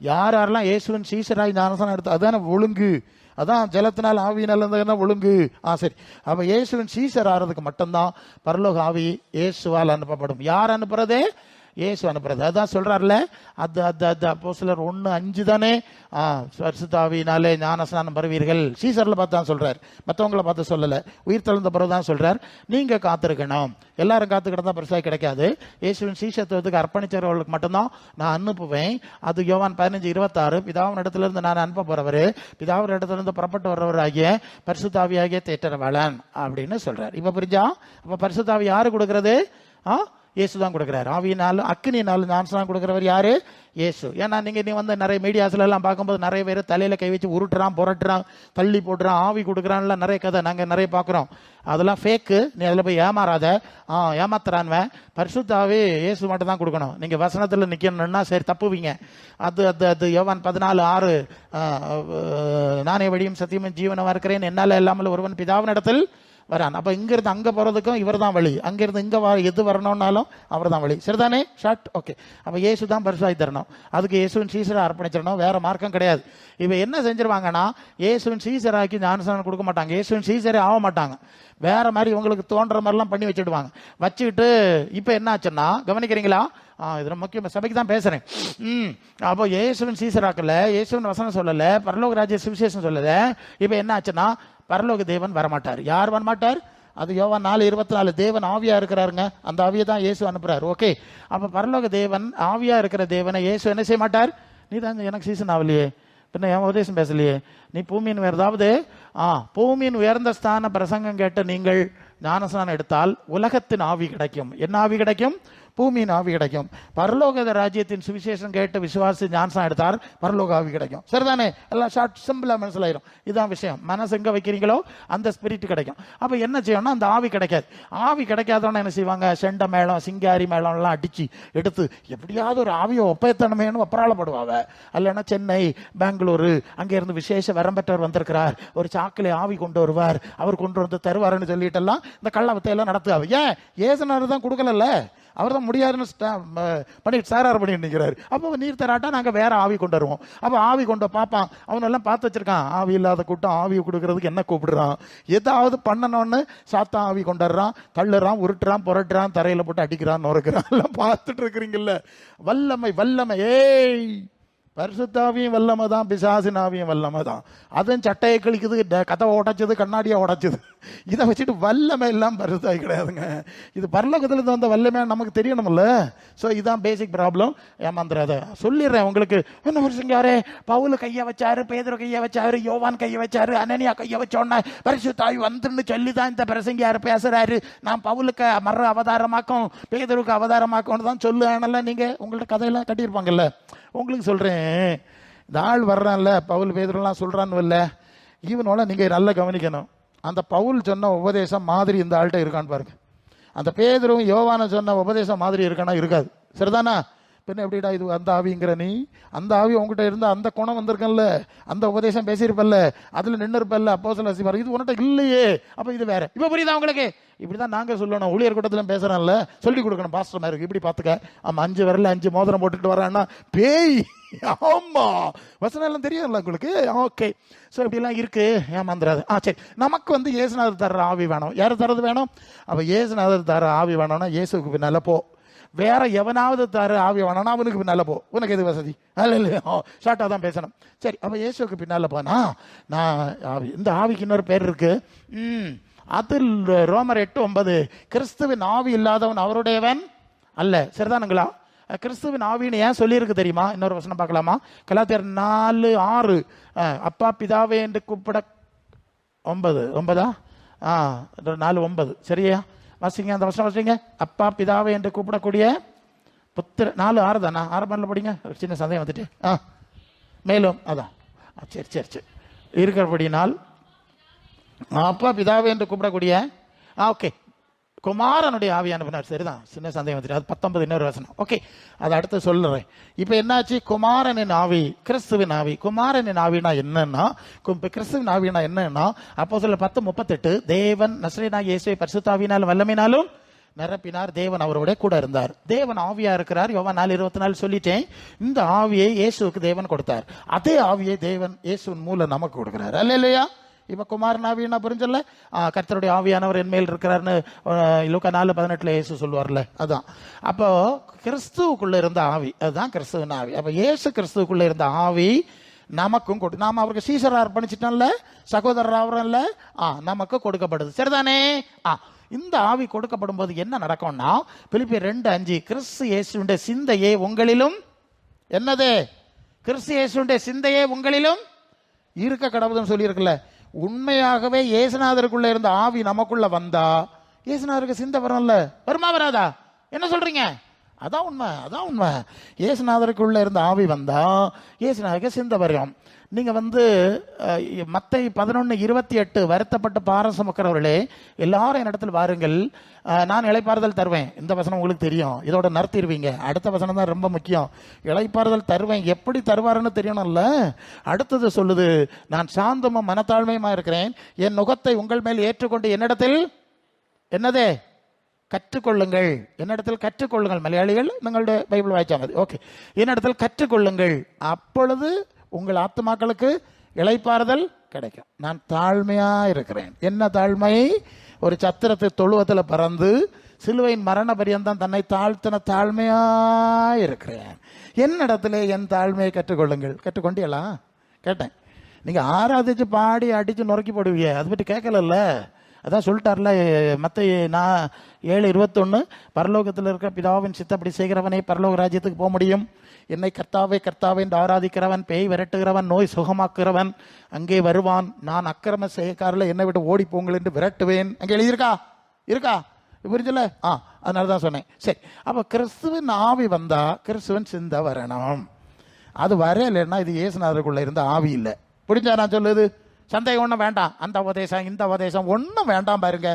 யாரெல்லாம் இயேசுவின் சீசராய் ஞானஸ்நானம் எடுத்து, அதுதானே ஒழுங்கு. அதான் ஜலத்தினால் ஆவியினால் இருந்தால் ஒழுங்கு. சரி. அப்போ இயேசுவின் சீசர் ஆகிறதுக்கு மட்டும்தான் பரலோக ஆவி இயேசுவால் அனுப்பப்படும். யார் அனுப்புறதே? இயேசு அனுப்புறது. அதுதான் சொல்றாருல, அது அப்போஸ்தலர் 1:5 தானே, பரிசுத்த ஆவியினாலே ஞானஸ்நானம் பெறுவீர்கள். சீசர்ல பார்த்து தான் சொல்றாரு, மற்றவங்களை பார்த்து சொல்லலை. உயிர் தெழுந்த பிறகு தான் சொல்றார், நீங்க காத்திருக்கணும். எல்லாரும் காத்துக்கிட்ட தான் பெருசாக கிடைக்காது. இயேசுவின் சீசத்துவத்துக்கு அர்ப்பணிச்சவர்களுக்கு மட்டும்தான் நான் அனுப்புவேன். அது யோவான் 15:26, பிதாவின் இடத்திலிருந்து நான் அனுப்ப போறவர், பிதாவின் இடத்திலிருந்து புறப்பட்டு வர்றவர் ஆகிய பரிசுத்த ஆவியாகிய தேற்றரவாளன் அப்படின்னு சொல்றாரு. இப்ப புரிஞ்சா? அப்ப பரிசுத்த ஆவி யாரு கொடுக்கறது? இயேசு தான் கொடுக்குறாரு. ஆவியினாலும் அக்கினினாலும் ஞானஸ்நானம் கொடுக்குறவர் யாரு? இயேசு. ஏன்னா நீ நிறைய மீடியாஸ்ல எல்லாம் பார்க்கும்போது நிறைய பேர் தலையில கை வச்சு உருட்டுறான், புரட்டுறான், தள்ளி போட்டுறான், ஆவி கொடுக்குறான்ல நிறைய கதை நாங்கள் நிறைய பார்க்குறோம். அதெல்லாம் ஃபேக்கு. நீ அதில் போய் ஏமாறாத. ஏமாத்துறான்வன். பரிசுத்த ஆவி இயேசு மட்டும் தான் கொடுக்கணும். நீங்கள் வசனத்தில் நிற்கணும்னா சரி தப்புவீங்க. அது யோவான் 14:6, நானே வழியும் சத்தியமும் ஜீவனமா இருக்கிறேன், என்னால் இல்லாமல் ஒருவன் பிதாவின் இடத்தில் வரான். அப்போ இங்கிருந்து அங்கே போகிறதுக்கும் இவர் தான் வழி, அங்கிருந்து இங்கே எது வரணும்னாலும் அவர் தான் வழி. சரிதானே? ஷார்ட். ஓகே. அப்போ இயேசு தான் பரிசாய் தரணும். அதுக்கு இயேசுவின் சீசரை அர்ப்பணிச்சிடணும், வேற மார்க்கம் கிடையாது. இப்போ என்ன செஞ்சிருவாங்கன்னா, இயேசுவின் சீசராக்கி ஞானஸ்நானம் கொடுக்க மாட்டாங்க, இயேசுவின் சீசரே ஆக மாட்டாங்க. வேற மாதிரி இவங்களுக்கு தோன்ற மாதிரிலாம் பண்ணி வச்சுடுவாங்க. வச்சுக்கிட்டு இப்போ என்ன ஆச்சுன்னா, கவனிக்கிறீங்களா? இது முக்கியம், சபைக்கு தான் பேசுறேன். அப்போ இயேசுவின் சீசராக்கல, இயேசுவின் வசனம் சொல்லல, பரலோக ராஜ்ய சுவிசேஷம் சொல்லல. இப்போ என்ன ஆச்சுன்னா, பரலோக தேவன் வரமாட்டார். யார் வரமாட்டார்? அது யோவான் 4:24, தேவன் ஆவியா இருக்கிறாருங்க. அந்த ஆவியை தான் இயேசு அனுப்புறாரு. ஓகே. அப்ப பரலோக தேவன் ஆவியா இருக்கிற தேவனை இயேசு என்ன செய்ய மாட்டார்? நீ தான் எனக்கு சீசன் ஆகலையே, பின்ன என் உபதேசம் பேசலையே, நீ பூமியின் ஏதாவது பூமியின் உயர்ந்த ஸ்தான பிரசங்கம் கேட்ட நீங்கள் ஞானஸ்நானம் எடுத்தால் உலகத்தின் ஆவி கிடைக்கும். என்ன ஆவி கிடைக்கும்? பூமியின் ஆவி கிடைக்கும். பரலோக ராஜ்யத்தின் சுவிசேஷம் கேட்டு விசுவாசி ஞானஸ்நானம் எடுத்தார், பரலோக ஆவி கிடைக்கும். சரிதானே? எல்லாம் ஷார்ட் சிம்பிளா மனசிலாயிரும். இதான் விஷயம். மனசு எங்க வைக்கிறீங்களோ அந்த ஸ்பிரிட் கிடைக்கும். அப்ப என்ன செய்யணும்னா அந்த ஆவி கிடைக்காது. ஆவி கிடைக்காதவன என்ன செய்வாங்க? செண்ட மேளம், சிங்காரி மேளம் எல்லாம் அடிச்சு எடுத்து எப்படியாவது ஒரு ஆவியை ஒப்பயத்தனமேனு ஒப்பராளப்படுவாங்க. அல்லனா சென்னை, பெங்களூரு அங்க இருந்து விசேஷ வரம்பெற்றவர் வந்திருக்கிறார், ஒரு சாக்கிலே ஆவி கொண்டு வருவார், அவர் கொண்டு வந்து தருவாருன்னு சொல்லிட்டு எல்லாம் இந்த கள்ளவத்தை எல்லாம் நடத்துவாங்க. ஏன்? ஏசுனார் தான் கொடுக்கல, அவர் தான் முடியாதுன்னு பண்ணிட்டு சாரார் பண்ணிட்டு நிற்கிறாரு. அப்போ நீர் தராட்டா நாங்கள் வேற ஆவி கொண்டு வருவோம். அப்போ ஆவி கொண்டு பார்ப்பான், அவனெல்லாம் பார்த்து வச்சிருக்கான். ஆவி இல்லாத கூட்டம் ஆவி கொடுக்கறதுக்கு என்ன கூப்பிடுறான்? ஏதாவது பண்ணணும்னு சாத்தா ஆவி கொண்டாடுறான், தள்ளுறான், உருட்டுறான், புரட்டுறான், தரையில போட்டு அடிக்கிறான், நொறுக்கிறான். எல்லாம் பார்த்துட்டு இருக்கிறீங்கல்ல. வல்லமை வல்லமை. ஏய், பரிசுத்தாவியும் வல்லமை தான், பிசாசினாவியும் வல்லமை தான். அதுவும் சட்டையை கிழிக்குது, கதவை உடைச்சது, கண்ணாடியை உடைச்சது. இதை வச்சுட்டு வல்லமை எல்லாம் பரிசுத்தாவி கிடையாதுங்க. இது பரலோகத்தில் வந்த வல்லமை நமக்கு தெரியணும்ல. ஸோ இதுதான் பேசிக் ப்ராப்ளம். ஏமாந்துடாத. சொல்லிடுறேன் உங்களுக்கு. என்ன வருஷம் யாரே பவுல் கையை வச்சாரு, பேதுரு கையை வச்சாரு, யோவான் கையை வச்சாரு, அனனியா கையை வச்சோன்னா பரிசுத்தாவி வந்துன்னு சொல்லி தான் இந்த பிரசங்கியார் பேசுறாரு. நான் பவுலுக்கு மர அவதாரமாக்கும், பேதுருக்கு அவதாரமாக்கும்னு தான் சொல்லுவேன்ல. நீங்க உங்கள்ட்ட கதையெல்லாம் கட்டியிருப்பாங்கல்ல. உங்களுக்கு சொல்றேன், இந்த ஆள் வர்றான்ல, பவுல் பேதுருலாம் சொல்றான்னு இல்லை, இவனோட நீங்க நல்லா கவனிக்கணும். அந்த பவுல் சொன்ன உபதேசம் மாதிரி இந்த ஆள்கிட்ட இருக்கான்னு பாருங்க. அந்த பேதுரும் யோவான சொன்ன உபதேசம் மாதிரி இருக்கானா? இருக்காது. சரிதானா? பின்ன எப்படிடா இது அந்த ஆவிங்கிற நீ? அந்த ஆவி உங்ககிட்ட இருந்த அந்த குணம் வந்திருக்கல, அந்த உபதேசம் பேசியிருப்பல்ல, அதுல நின்று இருப்பல்ல, அப்போஸ்தலர், இது உன்கிட்ட இல்லையே. அப்ப இது வேற. இப்ப புரியுதா உங்களுக்கு? இப்படிதான் நாங்க சொல்லணும். ஊழியர் கூட்டத்துல பேசுறோம்ல, சொல்லி கொடுக்கணும். பாஸ்டர் மாதிரி இப்படி பாத்துக்க, ஆமா 5 விரல்ல 5 மோதிரம் போட்டுட்டு வரான்னா பேய். ஆமா, வசனம் எல்லாம் தெரியும்ல உங்களுக்கு. ஓகே, ஸோ இப்படிலாம் இருக்கு. ஏமாந்துராது. சரி, நமக்கு இயேசுநாதர் தர்ற ஆவி வேணும். யாரு தர்றது வேணும்? அப்ப இயேசுநாதர் தர்ற ஆவி வேணும்னா இயேசுக்கு பின்னால போ. வேற எவனாவது தர ஆவி வேணானா அவனுக்கு பின்னால போ. உனக்கு எது வசதி? ஷார்ட்டா தான் பேசணும். சரி, அப்ப இயேசுக்கு பின்னால போனா நான் ஆவி. இந்த ஆவிக்கு இன்னொரு பேர் இருக்கு. அதில் ரோமர் 8:9 கிறிஸ்துவின் ஆவி இல்லாதவன் அவருடையவன் அல்ல. சரிதானுங்களா? கிறிஸ்துவின் ஆவின்னு ஏன் சொல்லியிருக்கு தெரியுமா? இன்னொரு வசனம் பார்க்கலாமா? கலாத்தியர் 4:6 அப்பா பிதாவே என்று கூப்பிட 9 4:9 சரியா? வாசிங்க அந்த வசனம் வாசிங்க. அப்பா பிதாவே என்று கூப்பிடக்கூடிய புத்திர 4:6 தானா? 6 படிங்க. சின்ன சந்தேகம் வந்துட்டு. மேலும் அதான் சரி சரி சரி இருக்கிறபடினால் அப்பா பிதாவே என்று கூப்பிடக்கூடிய ஓகே குமாரனுடைய ஆவியானவர். சரிதான், சின்ன சந்தேகம் வந்துட்டு. அது 19 இன்னொரு வசனம். ஓகே, அதை அடுத்து சொல்லுறேன். இப்ப என்னாச்சு? குமாரனின் ஆவி, கிறிஸ்துவின் ஆவி. குமாரனின் ஆவினா என்னன்னா, கிறிஸ்துவின் ஆவினா என்னன்னா, அப்போஸ்தலர் 10:38 தேவன் நசரேயனாகிய இயேசுவை பரிசுத்த ஆவியினாலும் வல்லமையினாலும் நிரப்பினார், தேவன் அவரோட கூட இருந்தார். தேவன் ஆவியா இருக்கிறார். யோவான் 4:24 சொல்லிட்டேன். இந்த ஆவியை இயேசுக்கு தேவன் கொடுத்தார். அதே ஆவியை தேவன் இயேசுவின் மூலம் நமக்கு கொடுக்கிறார். அல்லேலூயா. இப்ப குமாரன் ஆவியா புரிஞ்சல? கர்த்தருடைய ஆவியானவர் என் மேல் இருக்கிறார்னு லூக்கா 4:18 இயேசு சொல்லுவார்ல, அதான். அப்போ கிறிஸ்துவுக்குள்ள இருந்த ஆவி, அதுதான் கிறிஸ்துவின் ஆவி. அப்ப இயேசு கிறிஸ்துவுக்குள்ள இருந்த ஆவி நமக்கும் நாம அவருக்கு சீசரா அர்ப்பணிச்சிட்டோம்ல, சகோதரர் ஆவறோம்ல, நமக்கு கொடுக்கப்படுது. சரிதானே? இந்த ஆவி கொடுக்கப்படும் போது என்ன நடக்கும்னா, பிலிப்பியர் 2:5 கிறிஸ்து இயேசுவின் சிந்தையே உங்களிலும் என்னது? கிறிஸ்து இயேசுவின் சிந்தையே உங்களிலும் இருக்க கடவுள்னு சொல்லி இருக்குல்ல. உண்மையாகவே இயேசுநாதருக்குள்ள இருந்த ஆவி நமக்குள்ள வந்தா இயேசுநாதருக்கு சிந்தை வரும்ல. வருமா வராதா? என்ன சொல்றீங்க? அதான் உண்மை, அதான் உண்மை. இயேசுநாதருக்குள்ள இருந்த ஆவி வந்தா இயேசுநாதருக்கு சிந்தை வரும். நீங்க மத்தேயு 11:28 வருத்தப்பட்டு பாரம் சுமக்கிறவர்களே எல்லாரும் என்னிடத்தில் வாருங்கள், நான் இளைப்பாறுதல் தருவேன். இந்த வசனம் உங்களுக்கு தெரியும், இதோட நிறுத்திடுவீங்க. அடுத்த வசனம் தான் ரொம்ப முக்கியம். இளைப்பாறுதல் தருவேன், எப்படி தருவாருன்னு தெரியணும்ல. அடுத்தது சொல்லுது, நான் சாந்தமும் மனத்தாழ்மையுமா இருக்கிறேன், என் நுகத்தை உங்கள் மேல் ஏற்றுக்கொண்டு என்னிடத்தில் என்னதே கற்றுக்கொள்ளுங்கள். என்னிடத்தில் கற்றுக்கொள்ளுங்கள். மலையாளிகள் நீங்களுடைய பைபிள் வாய்ச்சா மதி. ஓகே, என்னிடத்தில் கற்றுக்கொள்ளுங்கள், அப்பொழுது உங்கள் ஆத்துமாக்களுக்கு இளைப்பாறுதல் கிடைக்கும். நான் தாழ்மையா இருக்கிறேன். என்ன தாழ்மை? ஒரு சத்திரத்தை தொழுவத்தில் பறந்து சிலுவையின் மரண பரியந்தம் தன்னை தாழ்த்தின தாழ்மையா இருக்கிறேன். என்னிடத்துல என் தாழ்மையை கற்றுக்கொள்ளுங்கள். கற்றுக்கொண்டீங்களா? கேட்டேன். நீங்க ஆராதிச்சு பாடி அடிச்சு நொறுக்கி போடுவீங்க, அதை பற்றி கேட்கல. அதான் சொல்லிட்டார்ல மத்தேயு 7:21 பரலோகத்தில் இருக்கிற பிதாவின் சித்தப்படி செய்கிறவனே பரலோக ராஜ்யத்துக்கு போக முடியும். என்னை கர்த்தாவே கர்த்தாவே என்று ஆராதிக்கிறவன், பேய் விரட்டுகிறவன், நோய் சுகமாக்குறவன் அங்கே வருவான். நான் அக்கிரம செய்யக்காரில் என்னை விட்டு ஓடி போங்கள் என்று விரட்டுவேன். அங்கே எழுதியிருக்கா? இருக்கா? புரிஞ்சல? அதனால தான் சொன்னேன். சரி, அப்போ கிறிஸ்துவின் ஆவி வந்தா கிறிஸ்துவன் சிந்தை வரணும். அது வரையிலன்னா இது இயேசுநாதருக்குள்ள இருந்த ஆவி இல்லை. புரிஞ்சா நான் சொல்லுது? சந்தேகம் ஒன்றும் வேண்டாம். அந்த உபதேசம் இந்த உபதேசம் ஒன்றும் வேண்டாம். பாருங்க,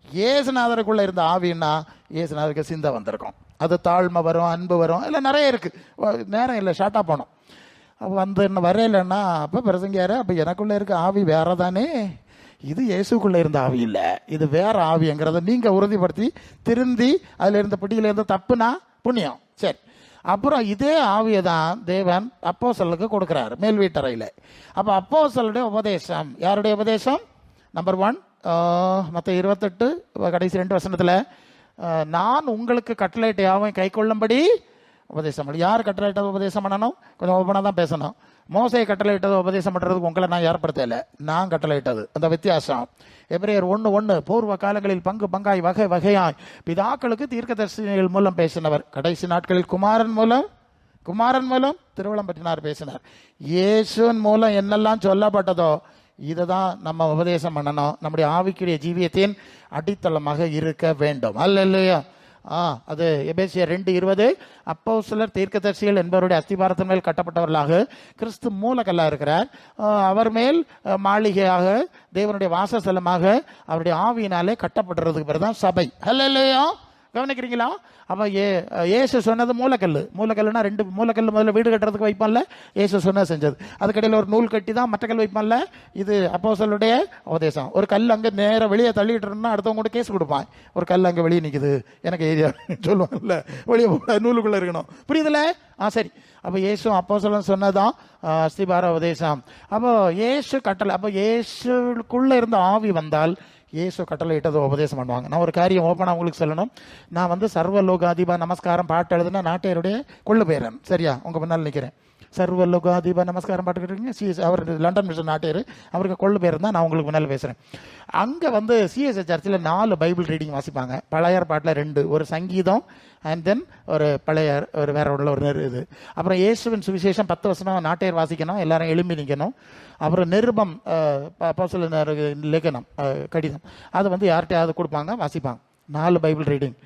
இயேசுநாதருக்குள்ள இருந்த ஆவின்னா இயேசுநாதருக்கு சிந்தை வந்திருக்கும். அது தாழ்மை வரும், அன்பு வரும், இல்லை நிறைய இருக்கு. நேரம் இல்லை, ஷார்ட்டாக போனோம். அப்போ வந்து என்ன வரையிலன்னா அப்போ பிரசங்கியாரு, அப்போ எனக்குள்ள இருக்க ஆவி வேற தானே, இது இயேசுக்குள்ள இருந்த ஆவி இல்லை, இது வேற ஆவிங்கிறத நீங்க உறுதிப்படுத்தி திருந்தி அதுல இருந்த பிடியில தப்புனா புண்ணியம். சரி, அப்புறம் இதே ஆவியை தான் தேவன் அப்போஸ்தலருக்கு கொடுக்குறாரு மேல் வீட்டறையில். அப்போ அப்போஸ்தலருடைய உபதேசம் யாருடைய உபதேசம்? நம்பர் 1 மற்ற 28 கடைசி 2 வசனத்தில் நான் உங்களுக்கு கட்டளையிட்ட யாவும் கை கொள்ளும்படி உபதேசம் பண்ணி. யார் கட்டளையிட்டது உபதேசம் பண்ணணும்? கொஞ்சம் ஓப்பனாக தான் பேசணும். மோசை கட்டளையிட்டது உபதேசம் பண்ணுறதுக்கு உங்களை நான் ஏற்படுத்தலை, நான் கட்டளையிட்டது. அந்த வித்தியாசம். எபிரேயர் 1:1 பூர்வ காலங்களில் பங்கு பங்காய் வகை வகையாய் பிதாக்களுக்கு தீர்க்கதரிசிகள் மூலம் பேசினவர், கடைசி நாட்களில் குமாரன் மூலம் திருவள்ளம் பற்றினார் பேசினார். இயேசுவின் மூலம் என்னெல்லாம் சொல்லப்பட்டதோ இதுதான் நம்ம உபதேசம் பண்ணணும். நம்முடைய ஆவிக்குரிய ஜீவியத்தின் அடித்தளமாக இருக்க வேண்டும். அல்லேலூயா. அது எபேசியர் 2:20 அப்போஸ்தலர் தீர்க்கதரிசிகள் என்பவருடைய அஸ்திபாரத்தின் மேல் கட்டப்பட்டவர்களாக கிறிஸ்து மூலக்கல்லா இருக்கிறார். அவர் மேல் மாளிகையாக தேவனுடைய வாசஸ்தலமாக அவருடைய ஆவியினாலே கட்டப்பட்டுறதுக்கு பேர் தான் சபை. அல்லேலூயா. கவனிக்கிறீங்களா? அப்போ ஏசு சொன்னது மூலக்கல்லுனா 2 மூலக்கல் முதல்ல வீடு கட்டுறதுக்கு வைப்பான்ல, ஏசு சொன்னது செஞ்சது. அதுக்கடையில் ஒரு நூல் கட்டி தான் மற்ற கல் வைப்பான்ல. இது அப்போஸ்தலருடைய உபதேசம். ஒரு கல் அங்கே நேரம் வெளியே தள்ளிட்டுனா அடுத்தவங்க கூட கேஸ் கொடுப்பான். ஒரு கல் அங்கே வெளியே நிற்குது எனக்கு ஏரியா சொல்லுவாங்கல்ல, வெளியே நூலுக்குள்ளே இருக்கணும். புரியுதுல? சரி. அப்போ இயேசு அப்போஸ்தலன் சொன்னதான் அஸ்திபார உபதேசம். அப்போ இயேசு கட்டளை, அப்போ இயேசுக்குள்ளே இருந்த ஆவி வந்தால் இயேசு கட்டளை இட்டது உபதேசம் பண்ணுவாங்க. நான் ஒரு காரியம் ஓப்பனாக உங்களுக்கு சொல்லணும். நான் வந்து சர்வலோகாதிபா நமஸ்காரம் பாட்டு எழுதுனா நாட்டையருடைய கொள்ளு பேரன். சரியா? உங்கள் முன்னால் நிற்கிறேன். சர்வலோகாதிபா நமஸ்காரம் பாட்டு கேட்டுருக்கீங்க. அவர் லண்டன் மிஷன் நாட்டையர், அவருக்கு கொள்ளு பேர் தான். நான் உங்களுக்கு முன்னால் பேசுகிறேன். அங்கே வந்து சிஎஸ்ஐ சர்ச்சில் 4 பைபிள் ரீடிங் வாசிப்பாங்க. பழைய பாட்டில் 2, ஒரு சங்கீதம் அண்ட் தென் ஒரு பழைய ஒரு வேற உள்ள ஒரு இது. அப்புறம் இயேசுவின் சுவிசேஷம் 10 வசனம் நாட்டையர் வாசிக்கணும், எல்லாரும் எழும்பி நிற்கணும். அப்புறம் நிருபம் லேಖனம் கடிதம் அது வந்து யார்கிட்டையாவது கொடுப்பாங்க, வாசிப்பாங்க. 4 பைபிள் ரீடிங்.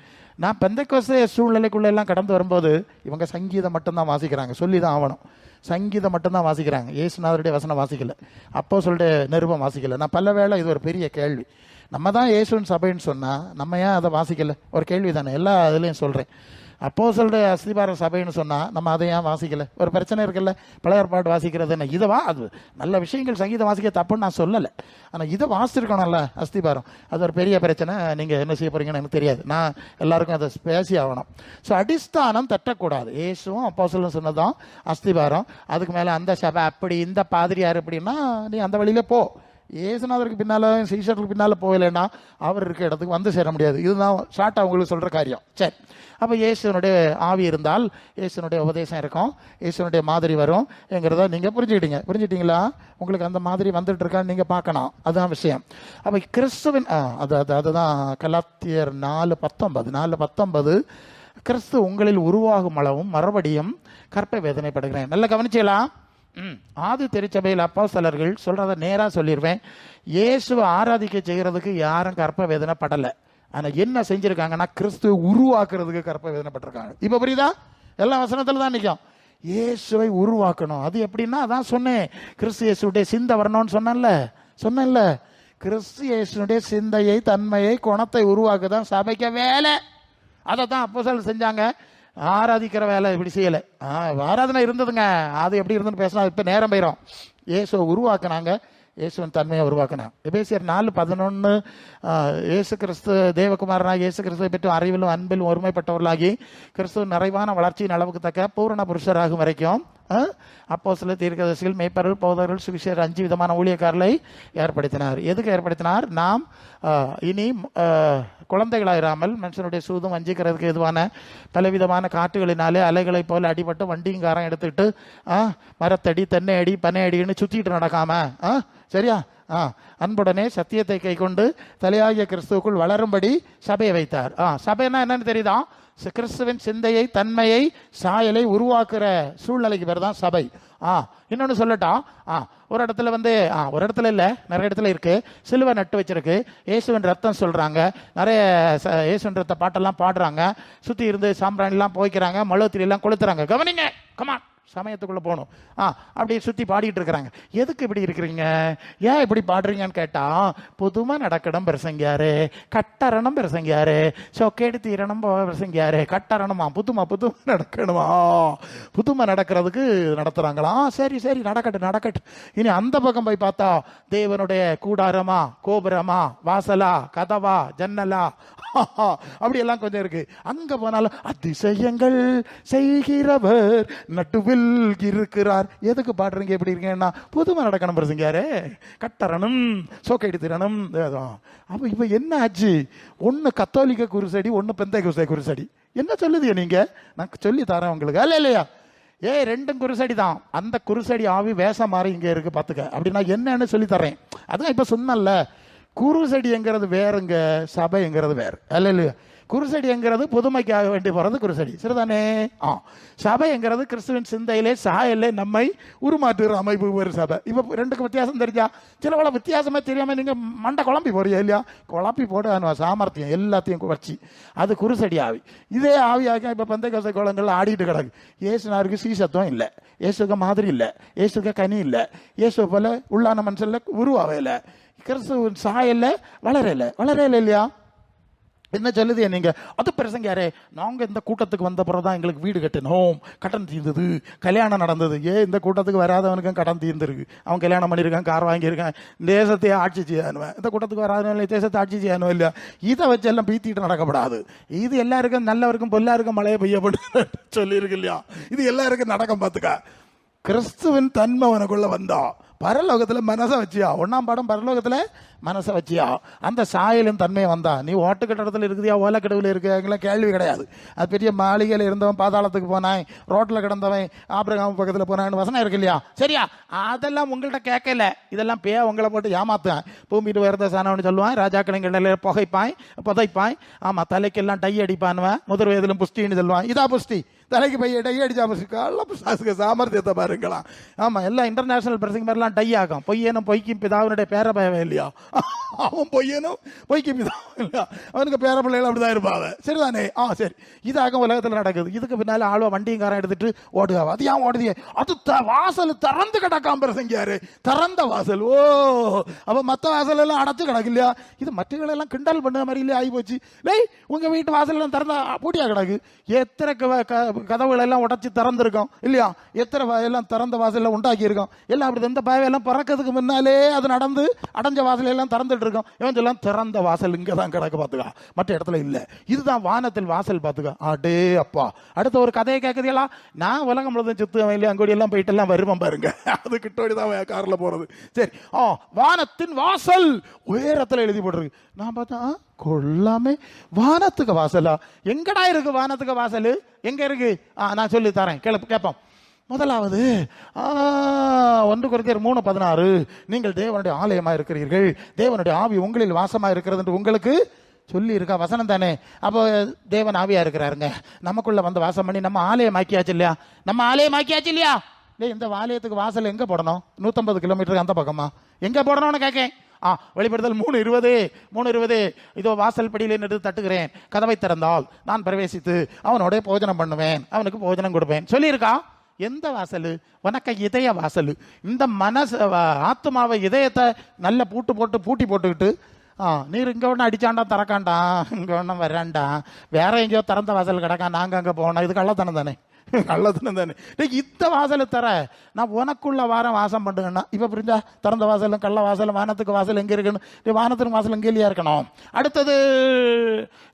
நான் பெந்தைக்கோஸ்தே சூழ்நிலைக்குள்ள எல்லாம் கடந்து வரும்போது இவங்க சங்கீதம் மட்டும்தான் வாசிக்கிறாங்க, சொல்லி தான் ஆகணும். சங்கீதம் மட்டும்தான் வாசிக்கிறாங்க, இயேசுநாதருடைய வசனம் வாசிக்கல, அப்போஸ்தலருடைய நிருபம் வாசிக்கல. நான் பல வேளை இது ஒரு பெரிய கேள்வி. நம்ம தான் இயேசுவின் சபைன்னு சொன்னால் நம்ம ஏன் அதை வாசிக்கல? ஒரு கேள்வி தானே. எல்லா இதுலேயும் சொல்கிறேன். அப்போஸ்தலருடைய அஸ்திபார சபைன்னு சொன்னால் நம்ம அதை ஏன் வாசிக்கல? ஒரு பிரச்சனை இருக்குல்ல. பழைய ஏற்பாடு வாசிக்கிறது என்ன? இதுவா? அது நல்ல விஷயங்கள் சங்கீதம் வாசிக்க தப்புன்னு நான் சொல்லலை. ஆனால் இதை வாசிச்சிருக்கணும்ல அஸ்திபாரம். அது ஒரு பெரிய பிரச்சனை. நீங்கள் என்ன செய்ய போறீங்கன்னு எனக்கு தெரியாது. நான் எல்லாருக்கும் அதை பேசி ஆகணும். ஸோ அடிஸ்தானம் தட்டக்கூடாது. இயேசுவும் அப்போஸ்தலன் சொன்னதான் அஸ்திபாரம். அதுக்கு மேலே அந்த சபை அப்படி இந்த பாதிரியார் அப்படின்னா நீ அந்த வழியிலே போ. இயேசுநாதருக்கு பின்னால் சீஷருக்கு பின்னால் போகலைன்னா அவர் இருக்க இடத்துக்கு வந்து சேர முடியாது. இதுதான் ஷார்ட்டாக உங்களுக்கு சொல்கிற காரியம். சரி, அப்போ இயேசுனுடைய ஆவி இருந்தால் இயேசுனுடைய உபதேசம் இருக்கும், இயேசுனுடைய மாதிரி வரும் என்கிறத நீங்கள் புரிஞ்சுட்டீங்களா? உங்களுக்கு அந்த மாதிரி வந்துட்டு இருக்கான்னு நீங்கள் பார்க்கணும். அதுதான் விஷயம். அப்போ கிறிஸ்துவின் அதுதான் கலாத்தியர் 4:19 கிறிஸ்து உங்களில் உருவாகும் அளவும் மறுபடியும் கற்ப வேதனைப்படுகிறேன். நல்லா கவனிச்சலாம். ஆதி திருச்சபையில் அப்போஸ்தலர்கள் சொல்றத நேராக சொல்லிடுவேன். இயேசுவை ஆராதிக்க செய்கிறதுக்கு யாரும் கற்ப வேதனை படலை. ஆனால் என்ன செஞ்சிருக்காங்கன்னா கிறிஸ்துவை உருவாக்குறதுக்கு கற்ப வேதனைப்பட்டிருக்காங்க. இப்போ புரியுதா? எல்லா வசனத்தில் தான் நிற்கும். இயேசுவை உருவாக்கணும். அது எப்படின்னா அதான் சொன்னேன், கிறிஸ்து இயேசுடைய சிந்தை வரணும்னு சொன்னேன்ல. கிறிஸ்து இயேசுடைய சிந்தையை, தன்மையை, குணத்தை உருவாக்குதான் சபைக்க வேலை. அதை தான் அப்போஸ்தலர் செஞ்சாங்க. ஆராதிக்கிற வேலை இப்படி செய்யலை. ஆராதனை இருந்ததுங்க, அது எப்படி இருந்துன்னு பேசினா இப்போ நேரம் போயிடும். இயேசுவை உருவாக்குனாங்க, இயேசுவின் தன்மையை உருவாக்கினாங்க. எபேசியர் 4:11 இயேசு கிறிஸ்து தேவகுமாரனாக இயேசு கிறிஸ்துவை பற்றி அறிவிலும் அன்பிலும் ஒருமைப்பட்டவர்களாகி கிறிஸ்துவ நிறைவான வளர்ச்சியின் அளவுக்கு தக்க பூரண புருஷராகும் வரைக்கும் அப்போஸ்தலர் தீர்க்கதரிசிகள் மேய்ப்பர்கள் போதகர்கள் சுவிசேஷர் 5 விதமான ஊழியக்காரர்களை ஏற்படுத்தினார். எதுக்கு ஏற்படுத்தினார்? நாம் இனி குழந்தைகளாயிராமல் மனுஷனுடைய சூதும் வஞ்சிக்கிறதுக்கு எதுவான பலவிதமான காற்றுகளினாலே அலைகளை போல அடிபட்டு வண்டிங்காரம் எடுத்துக்கிட்டு மரத்தடி தென்னை அடி பனை அடின்னு சுற்றிட்டு நடக்காம சரியா அன்புடனே சத்தியத்தை கை கொண்டு தலையாகிய கிறிஸ்துவுக்குள் வளரும்படி சபையை வைத்தார். சபைன்னா என்னன்னு தெரியுதா? கிறிஸ்துவின் சிந்தையை, தன்மையை, சாயலை உருவாக்குற சூழ்நிலைக்கு பேர் தான் சபை. இன்னொன்று சொல்லட்டா, ஒரு இடத்துல ஒரு இடத்துல இல்லை, நிறைய இடத்துல இருக்கு, சிலுவை நட்டு வச்சிருக்கு, இயேசுவின் ரத்தம் சொல்றாங்க, நிறைய இயேசுவின் ரத்த பாட்டெல்லாம் பாடுறாங்க, சுற்றி இருந்து சாம்பிராணிலாம் போய்க்கிறாங்க, மழுத்திரியெல்லாம் கொளுத்துறாங்க. கவனிங்க, கமான், சமயத்துக்குள்ள போகணும். அப்படி சுற்றி பாடிட்டு இருக்கிறாங்க. எதுக்கு இப்படி இருக்கிறீங்க, ஏன் இப்படி பாடுறீங்கன்னு கேட்டா, புதுமை நடக்கணும் பிரசங்கியாரு, கட்டரணம் பிரசங்கியாரு, சொக்கேடு தீரணம் பிரசங்கியாரு, கட்டரணமா, புதுமை நடக்கணுமா, புதுமை நடக்கிறதுக்கு நடத்துறாங்களா? சரி சரி, நடக்கட்டு. இனி அந்த பக்கம் போய் பார்த்தா தேவனுடைய கூடாரமா, கோபுரமா, வாசலா, கதவா, ஜன்னலா, அப்படி எல்லாம் கொஞ்சம் இருக்கு. அங்க போனாலும் அதிசயங்கள் செய்கிறவர் நடுவில் இருக்கிறார். எதுக்கு பாடுறீங்க, எப்படி இருக்கீங்கன்னா, புதுமை நடக்கணும் பிரசங்கியாரு, கட்டறணும், சோக்கைடு திறனும். அப்ப இப்ப என்ன ஆச்சு? ஒன்னு கத்தோலிக்க குருசடி, ஒன்னு பெந்தைக்கோஸ்தே குருசடி. என்ன சொல்லுது நீங்க? நான் சொல்லி தரேன் உங்களுக்கு. அல்ல இல்லையா? ரெண்டும் குருசடி தான். அந்த குருசடி ஆவி வேஷம் மாறி இங்க இருக்கு, பாத்துக்க. அப்படின்னா என்னன்னு சொல்லி தரேன். அதான் இப்ப சொன்னல, குருசடிங்கிறது வேறுங்க, சபைங்கிறது வேறு. அல்ல இல்லையா? குருசடிங்கிறது புதுமைக்காக வேண்டி போறது குருசடி, சரிதானே? சபைங்கிறது கிறிஸ்துவின் சிந்தையிலே, சாயலே நம்மை உருமாற்றுற அமைப்பு ஒரு சபை. இப்ப ரெண்டுக்கு வித்தியாசம் தெரிஞ்சா, சில வித்தியாசமே தெரியாம நீங்க மண்டை குழம்பி போறியா இல்லையா? குழப்பி போட்டு சாமர்த்தியம் எல்லாத்தையும் வச்சு, அது குருசடி ஆவி. இதே ஆவியாக இப்ப பெந்தைக்கோஸ்தே கோலங்கள்ல ஆடிட்டு கிடக்கு. இயேசுனாருக்கு சீசத்துவம் இல்லை, இயேசுக்கு மாதிரி இல்லை, இயேசுக்கு கனி இல்லை, இயேசு போல உள்ளான மனுஷன்ல உருவாவே இல்லை, கிறிஸ்துவின் சாயல்ல வளரல இல்லையா? என்ன சொல்லுது நீங்க? அது பிரசங்க, நாங்க இந்த கூட்டத்துக்கு வந்த பிறகுதான் எங்களுக்கு வீடு கட்டணும், கடன் தீர்ந்தது, கல்யாணம் நடந்தது. இந்த கூட்டத்துக்கு வராதவனுக்கும் கடன் தீர்ந்துருக்கு, அவன் கல்யாணம் பண்ணியிருக்கான், கார் வாங்கியிருக்கான், தேசத்தை ஆட்சி செய்யணுவேன். இந்த கூட்டத்துக்கு வராதவன் தேசத்தை ஆட்சி செய்யணும் இல்லையா? இதை வச்சு எல்லாம் பீத்திட்டு நடக்கப்படாது. இது எல்லாருக்கும், நல்லவருக்கும் பொல்லாருக்கும் மழையை பெய்யப்பட்டு சொல்லியிருக்கு இல்லையா? இது எல்லாருக்கும் நடக்கும். பார்த்துக்க, கிறிஸ்துவின் தன்மை உனக்குள்ள வந்தா பரலோகத்துல மனசை வச்சியா, 1ஆம் பாடம் பரலோகத்துல மனசை வச்சியா, அந்த சாயலின் தன்மையை வந்தா, நீ ஓட்டு கட்டடத்தில் இருக்குதியா, ஓலக்கடவுல இருக்குங்களா, கேள்வி கிடையாது. அது பெரிய மாளிகையில் இருந்தவன் பாதாளத்துக்கு போனான், ரோட்ல கிடந்தவன் ஆபிரகாம் பக்கத்தில் போனான்னு வசனம் இருக்கு இல்லையா? சரியா? அதெல்லாம் உங்கள்கிட்ட கேட்கல. இதெல்லாம் உங்களை போட்டு ஏமாத்துவேன். பூமிட்டு உயர்ந்த சாணம்னு சொல்லுவான், ராஜாக்களின் புதைப்பாய், ஆமா, தலைக்கெல்லாம் டை அடிப்பானுவேன், முதல் வயதிலும் புஷ்டின்னு சொல்லுவான். இதா புஷ்டி, தலைக்கு பைய டை அடிச்சா புஷ்டி, சாமர்த்தியத்தை பாருங்களா. ஆமா, எல்லாம் இன்டர்நேஷனல் பிரசிங் மாதிரிலாம் டை ஆகும். பொய்யனும் பொய்க்கும் பிதாவினுடைய பேர பயவே இல்லையா? அவன் பொய்யனும் பொய்க்கும் பிதாவும் இல்லையா? அவனுக்கு பேர பிள்ளைகள் அப்படிதான் இருப்பாங்க, சரிதானே? சரி, இதாக உலகத்தில் நடக்குது. இதுக்கு பின்னால ஆளுவ வண்டியங்காரன் எடுத்துட்டு ஓடுகாவா. அது ஏன் ஓடுதியே? அது வாசல் திறந்து கிடக்காம பிரசங்கியாரு, திறந்த வாசல். அப்ப மற்ற வாசல் எல்லாம் அடைச்சு கிடக்கு இல்லையா? இது மற்றவங்களெல்லாம் கிண்டல் பண்ண மாதிரி இல்லையா ஆகி போச்சு. உங்க வீட்டு வாசல் எல்லாம் திறந்தா பூட்டியா கிடக்கு. எத்தனை கதவுகள் எல்லாம் உடைச்சு திறந்திருக்கோம் இல்லையா? எத்தனை எல்லாம் திறந்த வாசல் உண்டாக்கி இருக்கோம் எல்லாம். அப்படி இந்த பயவெல்லாம் பிறக்கிறதுக்கு முன்னாலே அது நடந்து அடைஞ்ச வாசல் எல்லாம் திறந்துட்டு இருக்கோம். இவன் எல்லாம் திறந்த வாசல் இங்கதான் கிடக்கு, பாத்துக்கா, மற்ற இடத்துல இல்ல. இதுதான் வானத்தில் வாசல், பாத்துக்கா. அடே அப்பா, அடுத்த ஒரு கதையை கேட்குறீங்களா? நான் உலகம் முழுவதும் சுத்துவேன் இல்லையா, அங்கோடி எல்லாம் போயிட்டு எல்லாம் வருவேன் பாருங்க. அது கிட்டோடிதான் கார்ல போறது. சரி, வானத்தின் வாசல் உயரத்துல எழுதி போட்டிருக்கு. நான் பார்த்தா கொள்ளாமே, வானத்துக்கு வாசலா? எங்கடா இருக்கு வானத்துக்கு வாசல்? எங்க இருக்கு? நான் சொல்லி தரேன், கேட்போம். முதலாவது 1 கொரிந்தியர் 3:16, நீங்கள் தேவனுடைய ஆலயமா இருக்கிறீர்கள், தேவனுடைய ஆவி உங்களில் வாசமா இருக்கிறது என்று உங்களுக்கு சொல்லி இருக்கா. வசனம் தானே? அப்போ தேவன் ஆவியா இருக்கிறாருங்க, நமக்குள்ள வந்து வாசம் பண்ணி நம்ம ஆலயமாக்கியாச்சு இல்லையா? நம்ம ஆலயமாக்கியாச்சு இல்லையா? இந்த ஆலயத்துக்கு வாசல் எங்க போடணும்? 150 கிலோமீட்டருக்கு அந்த பக்கமா எங்க போடணும்னு கேட்கேன். வெளிப்படுத்தல் 3:20, இதோ வாசல் படியில் நின்று தட்டுகிறேன், கதவை திறந்தால் நான் பிரவேசித்து அவனோட போஜனம் பண்ணுவேன், அவனுக்கு போஜனம் கொடுப்பேன் சொல்லியிருக்கா. எந்த வாசல்? உனக்கு இதய வாசல். இந்த மனசு ஆத்மாவை, இதயத்தை நல்ல பூட்டி போட்டுக்கிட்டு நீர் இங்க ஒன்று அடிச்சாண்டா திறக்காண்டா, இங்க ஒன்றும் வராண்டா, வேற எங்கேயோ திறந்த வாசல் கிடக்கா, நாங்க அங்க போனோம், இது கள்ளத்தனம் தானே? கள்ளத்தனம் தானே? இந்த வாசலை தர நான் உனக்குள்ள வாரம் வாசம் பண்ணுங்கன்னா, இப்ப புரிஞ்சா? திறந்த வாசலும் கள்ள வாசலும் வானத்துக்கு வாசல் எங்க இருக்குன்னு, வானத்துக்கு வாசல் எங்கேயா இருக்கணும். அடுத்தது,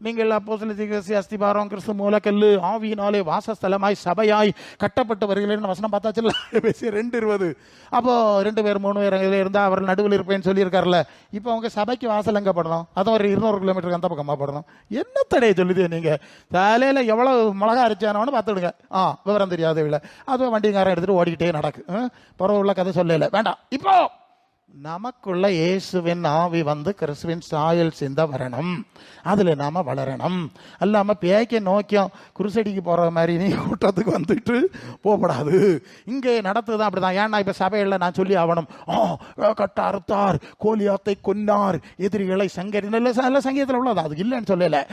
நீங்கள் அப்போஸ்தலர் அஸ்திபாரம் கிறிஸ்து மூலக்கல்லு ஆவியினாலே வாசஸ்தலமாய் சபையாய் கட்டப்பட்டு வருகிறேன்னு வசனம் பார்த்தாச்சுல்ல, 2:20. அப்போ 2 பேர் 3 பேர் இருந்தா அவர் நடுவில் இருப்பேன்னு சொல்லியிருக்காருல்ல. இப்போ அவங்க சபைக்கு வாசல் எங்க படணும்? அதுவும் ஒரு 200 கிலோமீட்டருக்கு அந்த பக்கமா படணும். என்ன தடையை சொல்லுதே நீங்க? தலையில எவ்வளவு மிளகா அரைச்சானோன்னு பார்த்துடுங்க. விவரம் தெரியாது இல்லை, அது வண்டிக்காரன் எடுத்துட்டு ஓடிக்கிட்டே நடக்கு. பிறகு உள்ள கதை சொல்லல, வேண்டாம். இப்போ நமக்குள்ள இயேசுவின் ஆவி வந்து கிறிஸ்துவின் சாயல் சிந்த வரணும், அதுல நாம வளரணும். அல்லாம பேய்க்க நோக்கியம் குருசடிக்கு போற மாதிரி நீ கூட்டத்துக்கு வந்துட்டு போகப்படாது. இங்கே நடத்துதான் அப்படிதான். ஏன்னா இப்ப சபையில நான் சொல்லி ஆகணும், கட்ட அறுத்தார், கோலியாத்தை கொன்னார், எதிரிகளை சங்கரி, நல்ல சங்கீதத்தில் உள்ளது, அது இல்லைன்னு சொல்லல.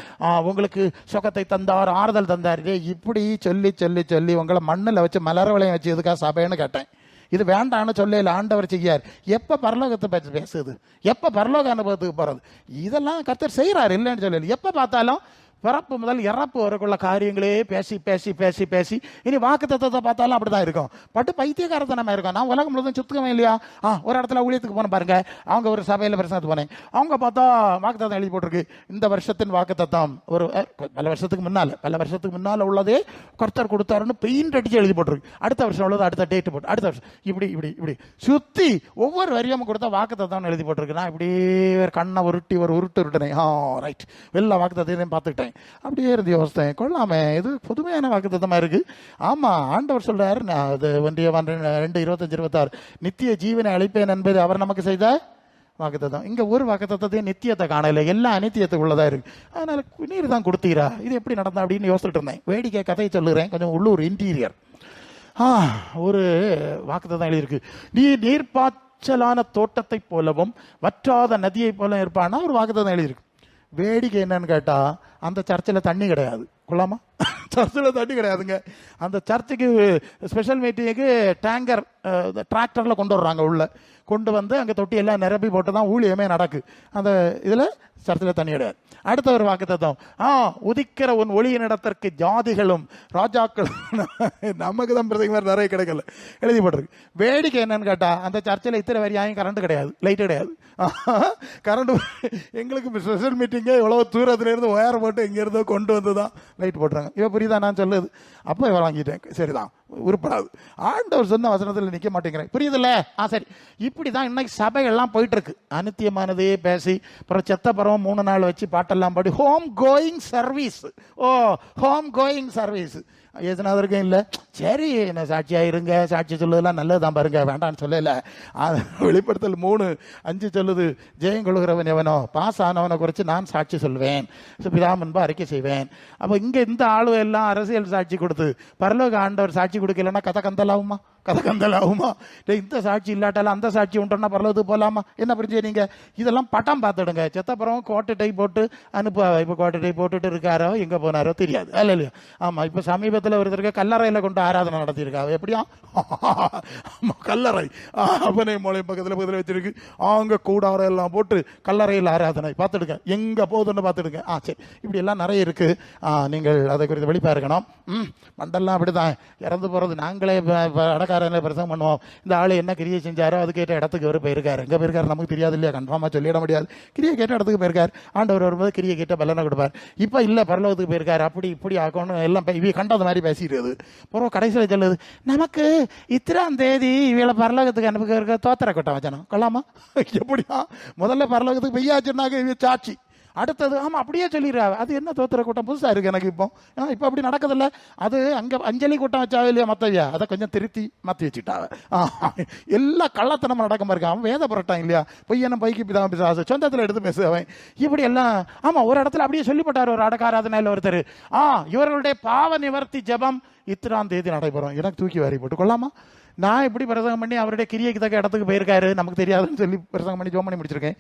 உங்களுக்கு சுகத்தை தந்தார், ஆறுதல் தந்தார், இப்படி சொல்லி சொல்லி சொல்லி உங்களை மண்ணில் வச்சு மலர வளையம் வச்சு எதுக்காக சபைன்னு கேட்டேன். இது வேண்டான்னு சொல்லல, ஆண்டவர் செய்யார். எப்ப பரலோகத்தை பற்றி பேசுது, எப்ப பரலோக அனுபவத்துக்கு போறது, இதெல்லாம் கர்த்தர் செய்யறாரு, இல்லைன்னு சொல்லல. எப்ப பார்த்தாலும் பிறப்பு முதல் இறப்பு வரக்குள்ள காரியங்களே பேசி பேசி பேசி பேசி இனி வாக்கு தத்துவத்தை பார்த்தாலும் அப்படிதான் இருக்கும். பட்டு பைத்தியக்காரத்தனமா இருக்கும். நான் உலகம் முழுவதும் சுத்துக்கவே இல்லையா? ஒரு இடத்துல ஊழியத்துக்கு போன பாருங்க, அவங்க ஒரு சபையில் பிரசனத்துக்கு போனேன், அவங்க பார்த்தா வாக்கு தத்தம் எழுதி போட்டிருக்கு, இந்த வருஷத்தின் வாக்கு தத்தம் ஒரு பல வருஷத்துக்கு முன்னால உள்ளதே கர்த்தர் கொடுத்தாருன்னு பெயிண்ட் அடிச்சு எழுதி போட்டிருக்கு. அடுத்த வருஷம் உள்ளது அடுத்த டேட் போட்டு அடுத்த வருஷம் இப்படி இப்படி இப்படி சுத்தி ஒவ்வொரு வரியும் கொடுத்தா வாக்கு தத்தம் எழுதி போட்டிருக்கு. நான் இப்படி கண்ணை உருட்டி ஒரு உருட்டுனேன். ரைட், எல்லா வாக்கு தத்தையும் பார்த்துக்கிட்டேன். அப்படியே இருந்து யோசித்தேன், கொள்ளாம இது புதுமையான வாக்குத்தத்தமா இருக்கு. ஆமா, ஆண்டவர் சொல்றாரு, அது 2:25-26 நித்திய ஜீவனை அளிப்பேன் என்பது அவர் நமக்கு செய்த வாக்குத்தத்தம். இங்க ஒரு வாக்குத்தத்தையும் நித்தியத்தை காணல, எல்லாம் அநித்தியத்துக்கு உள்ளதா இருக்கு. அதனால நீர் தான் கொடுத்தீரா, இது எப்படி நடந்தா அப்படின்னு யோசிச்சுட்டு இருந்தேன். வேடிக்கை கதையை சொல்லுறேன், கொஞ்சம் உள்ளூர் இன்டீரியர். ஒரு வாக்குத்தத்தம் எழுதியிருக்கு, நீ நீர்ப்பாய்ச்சலான தோட்டத்தை போலவும் வற்றாத நதியை போல இருப்பான்னா ஒரு வாக்குத்தத்தம் எழுதியிருக்கு. வேடிக்கை என்னன்னு கேட்டா, அந்த சர்ச்சில் தண்ணி கிடையாது. கொள்ளாமா, சர்ச்சில் தண்ணி கிடையாதுங்க. அந்த சர்ச்சுக்கு ஸ்பெஷல் மீட்டிங்கு டேங்கர் டிராக்டர்ல கொண்டு வர்றாங்க, உள்ள கொண்டு வந்து அங்கே தொட்டி எல்லாம் நிரப்பி போட்டு தான் ஊழியமே நடக்கு. அந்த இதில் சர்ச்சில் தண்ணி கிடையாது. அடுத்த ஒரு வாக்குத்தத்தம், உதிக்கிற உன் ஒளியின் இடத்திற்கு ஜாதிகளும் ராஜாக்களும், நமக்கு தான் பிரதேக மாதிரி நிறைய கிடைக்கல எழுதி போட்டிருக்கு. வேடிக்கை என்னன்னு கேட்டா, அந்த சர்ச்சில் இத்தனை வரையாயும் கரண்ட் கிடையாது, லைட் கிடையாது. கரண்ட் எங்களுக்கு ஸ்பெஷல் மீட்டிங்கே எவ்வளவு தூரத்துல இருந்து ஒயர் போட்டு இங்க இருந்து கொண்டு வந்து தான் லைட் போட்டுறாங்க. இவ புரியுதா நான் சொல்லுது? அப்போ இவ வாங்கிட்டேன், சரிதான், உருப்படாது. ஆண்டவர் சொன்ன வசனத்தில் நிற்க மாட்டேங்கிறேன், புரியுதுல்ல? சரி, இப்படிதான் இன்னைக்கு சபைகள்லாம் போயிட்டு இருக்கு. அநித்தியமானதே பேசி அப்புறம் செத்த பரவம் 3 நாள் வச்சு பாட்டெல்லாம் பாடி home going service. Home going service எதுனாதருக்கும் இல்லை. சரி, என்ன சாட்சியா இருங்க, சாட்சி சொல்லுதெல்லாம் நல்லதுதான் பாருங்க, வேண்டான்னு சொல்லல. வெளிப்படுத்தல் 3:5 சொல்லுது, ஜெயம் கொள்கிறவன் எவனோ பாஸ் ஆனவனை குறித்து நான் சாட்சி சொல்வேன், பிதா முன்பா அறிக்கை செய்வேன். அப்போ இங்க இந்த ஆளு எல்லாம் அரசியல் சாட்சி கொடுத்து பரலோக ஆண்டவர் சாட்சி கொடுக்கலன்னா கதை கந்தலாகுமா? இந்த சாட்சி இல்லாட்டாலும் அந்த சாட்சி உண்டோன்னா பரலோகத்துக்கு போகலாமா? என்ன புரிஞ்சு நீங்க? இதெல்லாம் பட்டம் பார்த்துடுங்க. செத்தப்புறம் கோட்டை டை போட்டு அனுப்புவா. இப்போ கோட்டை டை போட்டுட்டு இருக்காரோ எங்க போனாரோ தெரியாது, அல்ல இல்லையா? ஆமா, இப்ப சமீபத்தில் ஒருத்தருக்கு கல்லறையில கொண்டு ஆராதனை நடத்தியிருக்கா. எப்படியா? கல்லறை அப்பனை மூலை பக்கத்தில் வச்சிருக்கு, அங்க கூடாரம் எல்லாம் போட்டு கல்லறையில் ஆராதனை பார்த்துடுங்க, எங்க போகுதுன்னு பார்த்துடுங்க. சரி, இப்படி எல்லாம் நிறைய இருக்கு. நீங்கள் அதை குறித்து வெளிப்பா இருக்கணும். மண்டெல்லாம் அப்படிதான், இறந்து போறது நாங்களே அடக்காரங்களே பிரசங்கம் பண்ணுவோம். இந்த ஆளு என்ன கிரியை செஞ்சாரோ அது கேட்ட இடத்துக்கு அவர் போயிருக்காரு. எங்க போயிருக்காரு நமக்கு தெரியாது இல்லையா? கன்ஃபார்மா சொல்லிட முடியாது. கிரியை கேட்ட இடத்துக்கு போயிருக்காரு. ஆண்டவர் வரும்போது கிரியை கேட்ட பலனை கொடுப்பார். இப்ப இல்ல, பரலோகத்துக்கு போயிருக்காரு, அப்படி இப்படி ஆக்கணும் எல்லாம் இவ கண்டது மாதிரி பேசிடுறது. பிறகு கடைசியில் சொல்லுது, நமக்கு இத்தனாம் தேதி இவளை பரலோகத்துக்கு அனுப்புகிறதுக்கு தோத்திர கூட்டம் வச்சனும் கொள்ளாமா? எப்படியா? முதல்ல பரலோகத்துக்கு பெய்யாச்சுன்னாக்க இவ சாட்சி, அடுத்தது அப்படியே சொல்லிடுறா. அது என்ன தோத்திர கூட்டம் புதுசா இருக்கு எனக்கு. இப்போ அப்படி நடக்குதில்ல. அது அங்க அஞ்சலி கூட்டம் வச்சாவே இல்லையா மத்தவியா, அதை கொஞ்சம் திருத்தி மாத்தி வச்சுட்டாவ. எல்லா கள்ளத்தனமா நடக்க இருக்கு. அவன் வேத புரட்டான் இல்லையா, பொய்யனும் பைக்கு பிதாவும் பிசாசு சொந்தத்தில் எடுத்து பேசுவன் இப்படி எல்லாம். ஒரு இடத்துல அப்படியே சொல்லிப்பட்டார் ஒரு அடக்காராதனையில் ஒருத்தர், இவர்களுடைய பாவ நிவர்த்தி ஜெபம் இத்தனாம் தேதி நடைபெறும். எனக்கு தூக்கி வாரி போட்டு கொள்ளாமா? நான் இப்படி பிரசங்கம் பண்ணி அவருடைய கிரியைக்கு தக்க இடத்துக்கு போயிருக்காரு, நமக்கு தெரியாதுன்னு சொல்லி பிரசங்கம் பண்ணி ஜோம் பண்ணி முடிச்சிருக்கேன்.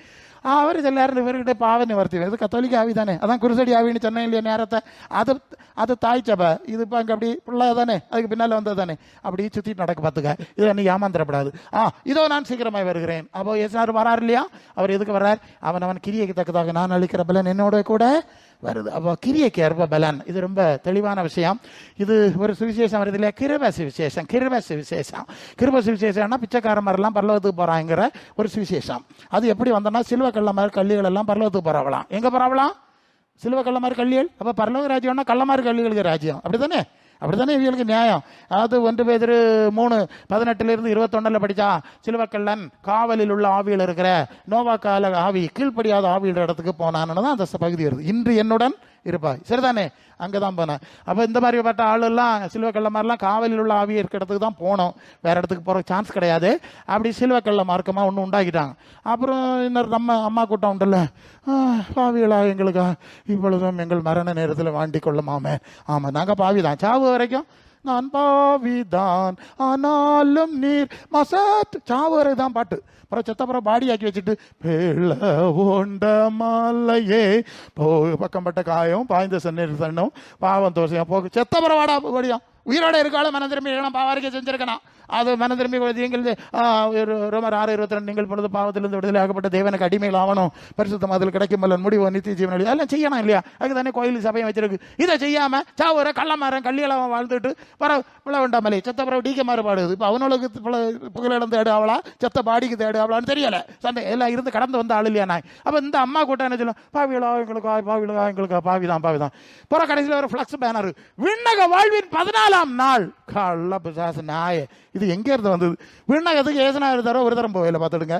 அவர் எல்லாரும் இவர்கிட்ட பாவ நிவர்த்தி, இது கத்தோலிக்க ஆவி தானே, அதான் குருசடி ஆவின்னு சொன்னேன் இல்லையா நேரத்தை. அது தாய் சபை, இது இப்போ அங்கே அப்படி பிள்ளை தானே, அதுக்கு பின்னால் வந்தது தானே, அப்படி சுற்றிட்டு நடக்க பார்த்துக்க. இது என்ன ஏமாந்திரப்படாது. இதோ நான் சீக்கிரமாக வருகிறேன். அப்போ ஏசாரு வராரு இல்லையா? அவர் எதுக்கு வர்றார்? அவன் கிரியைக்கு தக்கதாக நான் அளிக்கிற பலன் என்னோட கூட வருது. அப்போ கிரியைக்கு ஏற்ப பலன், இது ரொம்ப தெளிவான விஷயம். இது ஒரு சுவிசேஷம் வருது இல்லையா, கிருபை சுவிசேஷம். கிருபை சுவிசேஷம்னா பிச்சைக்கார மாதிரிலாம் பரலோகத்துக்கு போறாங்கிற ஒரு சுவிசேஷம். அது எப்படி வந்தோம்னா, சிலுவை கள்ள மாதிரி கல்லிகள் எல்லாம் பரலோகத்துக்கு போறாங்களாம். எங்க போறாங்களாம்? சிலுவை கள்ள மாதிரி கல்லிகள். அப்ப பரலோக ராஜ்யம்னா கள்ள மாதிரி கல்லிகளுக்கு ராஜ்யம், அப்படித்தானே? இவங்களுக்கு நியாயம். அது 1 பேதுரு 3:18-21 படிச்சா, சிலுவக்கல்லன் காவலில் உள்ள ஆவியில் இருக்கிற நோவா கால ஆவி கீழ்ப்படியாத ஆவியோட இடத்துக்கு போனான்னு தான் அந்த பகுதி வருது. இன்று என்னுடன் இருப்பாய். சரிதானே? அங்கே தான் போனேன். அப்போ இந்த மாதிரிப்பட்ட ஆளெல்லாம் சிலுவை கல்ல மாதிரிலாம் காவலில் உள்ள ஆவி இருக்கிற இடத்துக்கு தான் போனோம், வேற இடத்துக்கு போகிற சான்ஸ் கிடையாது. அப்படி சிலுவை கல்ல மார்க்கமாக ஒன்று உண்டாக்கிட்டாங்க. அப்புறம் இன்னொரு நம்ம அம்மா கூட்டம் உண்டல்ல, பாவிகளா எங்களுக்கா இப்பொழுதும் எங்கள் மரண நேரத்தில் வாண்டி கொள்ளுமாமே. ஆமாம், நாங்கள் பாவி தான், சாவு வரைக்கும் நான் பாவிதான் ஆனாலும் நீர் மசாத், சாவு வரை தான் பாட்டு. அப்புறம் செத்தப்புறம் பாடி ஆக்கி வச்சுட்டு பேள ஓண்ட மாலையே போ பக்கம்பட்ட காயம் பாய்ந்த சென்னையில் தண்ணும் பாவம் தோசையா போக்கு செத்தப்புறம் வாடா படியும். உயிரோட இருக்காலும் மன திரும்பி இருக்கணும், பாவாரிக்கை செஞ்சிருக்கணும். அது மன திரும்பி நீங்கள் ரோமர் 6:22 நீங்கள் பொழுது பாவத்திலிருந்து விடுதலை ஆகப்பட்ட தேவனுக்கு அடிமையில் ஆகணும், பரிசுத்தம் அதில் கிடைக்கும் பலன் முடிவு நித்திய ஜீவன் அதெல்லாம் செய்யணும் இல்லையா? அதுக்கு தானே கோயில் சபையும் வச்சிருக்கு. இதை செய்யாமல் சாவுற கள்ளமாறன் கல்லியெல்லாம் வாழ்ந்துட்டு பிள்ள வேண்டாமலே செத்தப்புறம் டிக்க மாறுபாடுது. இப்போ அவனுக்கு புகழிடம் தேடு அவளா, செத்த பாடிக்கு தேடு அவளான்னு தெரியலை. சண்டை எல்லாம் இருந்து கடந்து வந்த ஆள் இல்லையா நாய். அப்போ இந்த அம்மா கூட்டம் என்ன சொல்லும், பாவிகளா எங்களுக்கா பாவிகளா எங்களுக்கா பாவிதான் பாவிதான். புற கடைசியில் ஒரு ஃப்ளக்ஸ் பேனர், விண்ணக வாழ்வின் 14ஆம் நாள். கள்ள பிசாசு நாய, இது எங்கே இருந்து வந்தது? விண்ணகத்துக்கு ஏசனா இருந்தாரோ ஒரு தரம் போகல பார்த்துடுங்க,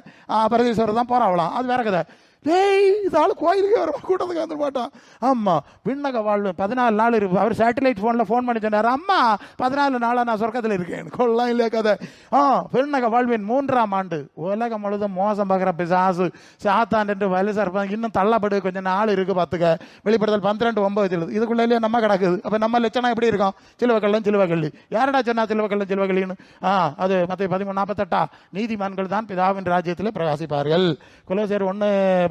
பரதீஸ்வரர் தான் போறாவலாம், அது வேற கதை. டேய், இதாலும் கோயிலுக்கே வர கூட்டத்துக்கு வந்து மாட்டான். அம்மா விண்ணக வாழ்வு 14 நாள் இருக்கு. அவர் சேட்டலைட் ஃபோனில் ஃபோன் பண்ணி சொன்னார், அம்மா 14 நாளாக நான் சொர்க்கத்தில் இருக்கேன். கொள்ளலாம் இல்லையா கதை? விண்ணக வாழ்வின் 3ஆம் ஆண்டு. உலகம் முழுதும் மோசம் பார்க்குற பிசாசு சாத்தான் என்று வலுசா இருப்பாங்க. இன்னும் தள்ளப்படு கொஞ்சம் நாள் இருக்கு பார்த்துக்க. வெளிப்படுத்தல் 12:9 இதுக்குள்ளேயே நம்ம கிடக்குது. அப்போ நம்ம லட்சணம் எப்படி இருக்கும்? சிலுவக்கல்லும் சிலுவக்கல்லி. யாரடா சொன்னா சிலுவக்கல்லும் சிலுவக்கல்லின்னு? அது மத்திய 13:48 நீதிமான்கள் தான் பிதாவின் ராஜ்யத்தில் பிரகாசிப்பார்கள். கொலோசியர் 1:12-13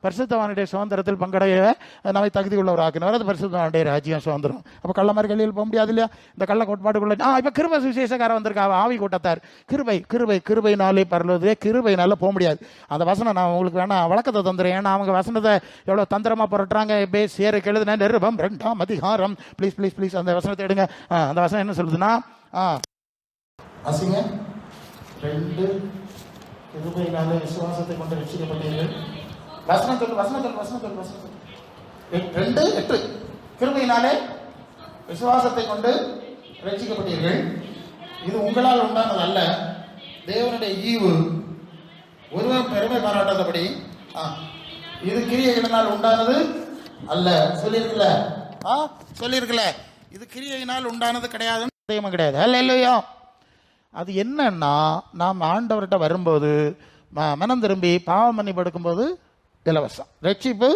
பரிசுத்தவானுடைய சுதந்திரத்தில் பங்கடைய நம்மை தகுதி உள்ளவராக்கினவர். அது பரிசுத்தவானுடைய ராஜ்யம் சுதந்திரம். அப்போ கள்ள மாதிரி கல்லியில் போக முடியாது இல்லையா? இந்த கள்ள கோட்பாடுக்குள்ள இப்போ கிருபை சுவிசேஷக்காரன் வந்திருக்கா, ஆவி கூட்டத்தார். கிருபை கிருபை கிருபைனாலே பரலோகத்திலே கிருபைனால போக முடியாது. அந்த வசனம் நான் உங்களுக்கு வேணா வழக்கத்தை தந்துடுறேன். ஏன்னா அவங்க வசனத்தை எவ்வளோ தந்திரமா புரட்டுறாங்க. பேஸ் சேர எழுதுன நிருபம் 2ஆம் அதிகாரம். ப்ளீஸ் ப்ளீஸ் ப்ளீஸ் அந்த வசனத்தை எடுங்க. அந்த வசனம் என்ன சொல்லுதுன்னா, அசிங்க 2 கிருபையினாலே விசுவாசத்தை கொண்டு ரட்சிக்கப்பட்டீர்கள். வசனம் சொல்லு, வசனம் சொல்லு, வசனம் சொல்லு, வசனம் சொல்லு. 2:8 கிருபையினாலே விசுவாசத்தை கொண்டு ரட்சிக்கப்பட்டீர்கள். இது உங்களால் உண்டானது அல்ல, தேவனுடைய ஈவு, ஒருவர் பெருமை பாராட்டாதபடி. இது கிரியைகளினால் உண்டானது அல்ல. சொல்லியிருக்கல, சொல்லியிருக்கல, இது கிரியையினால் உண்டானது கிடையாது, கிடையாது. அல்லேலூயா. அது என்னன்னா, நாம் ஆண்டவர்கிட்ட வரும்போது மனம் திரும்பி பாவம் மன்னிப்பு எடுக்கும்போது இலவசம், ரட்சிப்பு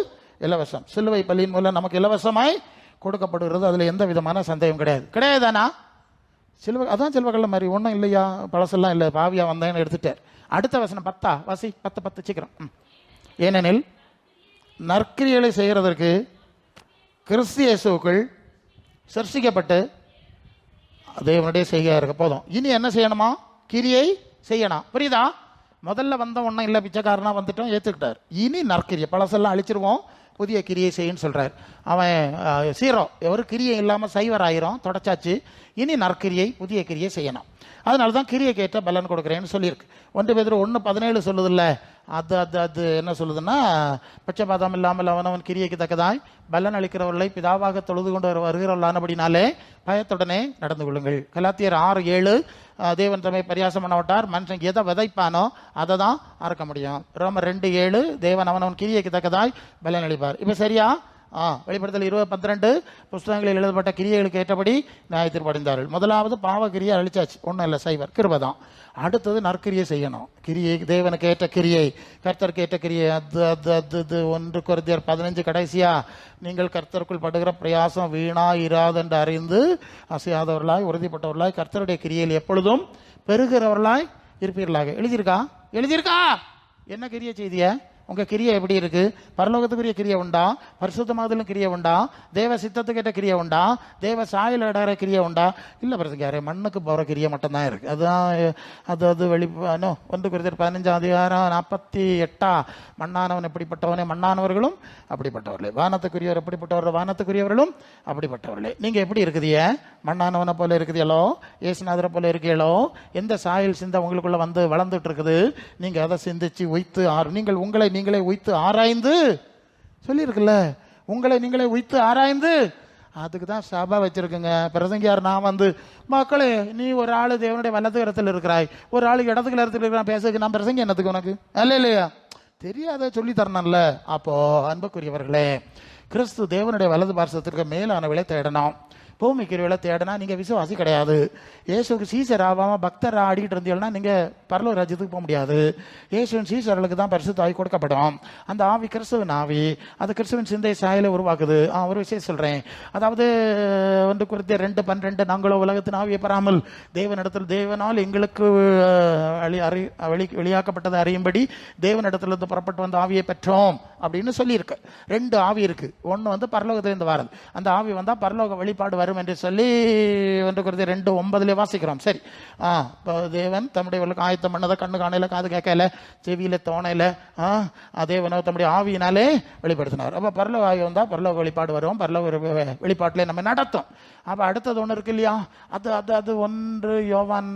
இலவசம், சிலுவை பலியின் மூலம் நமக்கு இலவசமாய் கொடுக்கப்படுகிறது. அதில் எந்த விதமான சந்தேகம் கிடையாது. கிடையாதானா? சிலுவை அதான் சிலுவைகள் மாதிரி ஒன்றும் இல்லையா? பழசெல்லாம் இல்லை, பாவியா வந்தேன்னு எடுத்துட்டார். அடுத்த வசனம் 10 வாசி, 10 சீக்கிரம். ஏனெனில் நற்கிரியைகளை செய்கிறதற்கு கிறிஸ்து இயேசுவுக்குள் சிருஷ்டிக்கப்பட்டு தேவனுடைய செய்கையா இருக்க போதும். இனி என்ன செய்யணுமா? கிரியை செய்யணும். புரியுதா? முதல்ல வந்த ஒன்றும் இல்லை, பிச்சைக்காரனா வந்துட்டோம், ஏற்றுக்கிட்டார். இனி நற்கிரியை பழசெல்லாம் அழிச்சிருவோம், புதிய கிரியை செய்யுன்னு சொல்றாரு. அவன் சீரோ ஒரு கிரியை இல்லாமல் சைவர் ஆயிரும், தொடச்சாச்சு. இனி நற்கிரியை புதிய கிரியை செய்யணும். அதனால தான் கிரியை கேட்ட பலன் கொடுக்குறேன்னு சொல்லியிருக்கு. 1 பேதுரு 1:17 சொல்லுதில்ல, அது என்ன சொல்லுதுன்னா, பட்சபாதம் இல்லாமல் அவனவன் கிரியைக்கு தக்கதாய் பலன் அளிக்கிறவர்களை பிதாவாக தொழுது கொண்டு வருகிறவர்களானபடினாலே பயத்துடனே நடந்து கொள்ளுங்கள். கலாத்தியர் 6:7 தேவன் தம்மை பரியாசம் பண்ண விட்டார், மனுஷன் எதை விதைப்பானோ அதை தான் அறுக்க முடியும். ரோமர் 2:7 தேவன் அவனவன் கிரியைக்கு தக்கதாய் பலன் அளிப்பார். இப்போ சரியா? வெளிப்படுத்தல் 20:12 புஸ்தகங்களில் எழுதப்பட்ட கிரியைகளுக்கு ஏற்றபடி நியாயத்தீர்ப்படைந்தார்கள். முதலாவது பாவ கிரியை அழிச்சாச்சு, ஒன்றும் இல்லை, சைவர் கிருபை தான். அடுத்தது நற்கிரியை செய்யணும். கிரியை தேவனுக்கு ஏற்ற கிரியை, கர்த்தருக்கு ஏற்ற கிரியை. அது 1 கொரிந்தியர் 15 கடைசியா, நீங்கள் கர்த்தருக்குள் படுகிற பிரயாசம் வீணாயிராதென்று அறிந்து அசையாதவர்களாய் உறுதிப்பட்டவர்களாய் கர்த்தருடைய கிரியையில் எப்பொழுதும் பெருகிறவர்களாய் இருப்பீர்களாக. எழுதியிருக்கா? எழுதியிருக்கா? என்ன கிரியை செய்திய? உங்க கிரியை எப்படி இருக்கு? பரலோகத்துக்குரிய கிரியை உண்டா? பரிசுத்தமாதலும் கிரியை உண்டா? தேவ சித்தத்துக்கு ஏற்ற கிரியை உண்டா? தேவ சாயல் அடைகிற கிரியை உண்டா? இல்லை பிரசங்க, யாரே மண்ணுக்கு போகிற கிரியை மட்டும்தான் இருக்கு. அதுதான் அது வெளி 1 கொரிந்தியர் 15:48 மண்ணானவன் எப்படிப்பட்டவனே மண்ணானவர்களும் அப்படிப்பட்டவர்களே, வானத்துக்குரியவர் எப்படிப்பட்டவர்கள் வானத்துக்குரியவர்களும் அப்படிப்பட்டவர்களே. நீங்க எப்படி இருக்குதிய? மண்ணானவனை போல இருக்குதியலோ, ஏசுநாதரை போல இருக்கீங்களோ? எந்த சாயல் சிந்தை உங்களுக்குள்ள வந்து வளர்ந்துட்டு இருக்குது? நீங்க அதை சிந்திச்சு உய்த்து நீங்கள் உங்களை நீங்களே உய்த்து ஆராய்ந்து சொல்லியிருக்குல்ல, உங்களை நீங்களே உய்த்து ஆராய்ந்து. அதுக்கு தான் சபை வச்சிருக்குங்க. பிரசங்கியார் நான் வந்து, மக்களே நீ ஒரு ஆளு தேவனுடைய வலது கரத்தில் இருக்கிறாய், ஒரு ஆளு இடது கரத்தில் இருக்கிறான், பேசுறதுக்கு நான் பிரசங்கி என்னத்துக்கு உனக்கு? அல்ல இல்லையா? தெரியாத சொல்லி தரணும்ல. அப்போ அன்புக்குரியவர்களே, கிறிஸ்து தேவனுடைய வலது பார்சத்திற்கு மேலானவளை தேடணும். பூமிக்குரியவளை தேடனா நீங்கள் விசுவாசி கிடையாது. இயேசுக்கு சீசர் ஆகாமல் பக்தர் ஆடிக்கிட்டு இருந்தீங்கன்னா நீங்கள் பரலோக ராஜ்யத்துக்கு போக முடியாது. இயேசுவின் சீசர்களுக்கு தான் பரிசுத்த ஆவி கொடுக்கப்படும். அந்த ஆவி கிறிஸ்துவின் ஆவி, அது கிறிஸ்துவின் சிந்தை சாயலை உருவாக்குது. ஒரு விஷயம் சொல்கிறேன், அதாவது 1 Corinthians 2:12, நாங்களோ உலகத்தின் ஆவியை பெறாமல் தேவனிடத்தில் தேவனால் எங்களுக்கு வெளியாக்கப்பட்டதை அறியும்படி தேவனிடத்திலிருந்து புறப்பட்டு வந்த ஆவியை பெற்றோம் அப்படின்னு சொல்லியிருக்கு. 2 ஆவி இருக்கு. ஒன்று வந்து பரலோகத்திலிருந்து வாரது, அந்த ஆவி வந்தால் பரலோக வெளிப்பாடு வரும் என்று சொல்லி 1 Corinthians 2:9 வாசிக்கிறோம். சரி, இப்போ தேவன் தம்முடைய ஆயத்தம் பண்ணதை கண்ணு காணையில, காது கேட்கல, செவியில தோணையில, தேவனோ தம்முடைய ஆவியினாலே வெளிப்படுத்தினார். அப்போ பரலோக ஆவி வந்தால் பரலோக வெளிப்பாடு வரும், பரலோக வெளிப்பாட்டிலே நம்ம நடத்தும். அப்போ அடுத்தது ஒன்று இருக்கு இல்லையா, அது 1 யோவான்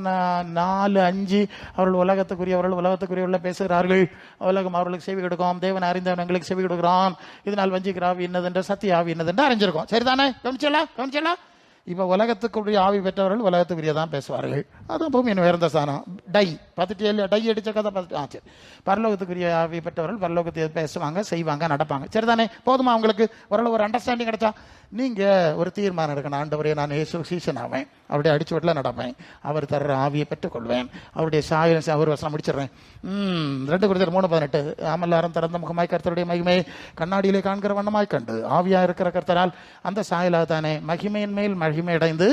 4:5, அவர்கள் உலகத்துக்குரியவர்கள் பேசுகிறார்கள், உலகம் அவர்களுக்கு செவி கொடுக்கும், தேவன் அறிந்தவன் எங்களுக்கு செவி கொடுக்கிறான், இதனால் வஞ்சிக்கிற ஆவி என்னதென்று சத்திய ஆவி என்னதென்று அறிஞ்சிருக்கும். சரிதானே? கவனிச்சலாம். இப்போ உலகத்துக்குரிய ஆவி பெற்றவர்கள் உலகத்துக்குரிய தான் பேசுவார்கள். அதுவும் பூமியின் உயர்ந்த ஸ்தானம். டை பார்த்துட்டு இல்லையா, டை அடிச்ச கதை பார்த்துட்டு சரி. பரலோகத்துக்குரிய ஆவி பெற்றவர்கள் பரலோகத்தை பேசுவாங்க, செய்வாங்க, நடப்பாங்க. சரிதானே? போதுமா உங்களுக்கு? ஓரளவு ஒரு அண்டர்ஸ்டாண்டிங் கிடைச்சா நீங்கள் ஒரு தீர்மானம் எடுக்கணும். ஆண்டவரே, நான் இயேசு சீசன் ஆவேன், அவருடைய அடிச்சுவட்டில் நடப்பேன், அவர் தர்ற ஆவியை பெற்றுக்கொள்வேன், அவருடைய சாயல் அவர் வசனம் முடிச்சிடுறேன். 2 Corinthians 3:18, ஆமல்லாரும் திறந்த முகமாய் கர்த்தருடைய மகிமை கண்ணாடியிலே காண்கிற வண்ணமாய் கண்டு ஆவியாக இருக்கிற கர்த்தரால் அந்த சாயலாக தானே மகிமையின் மேல் மகிமை அடைந்து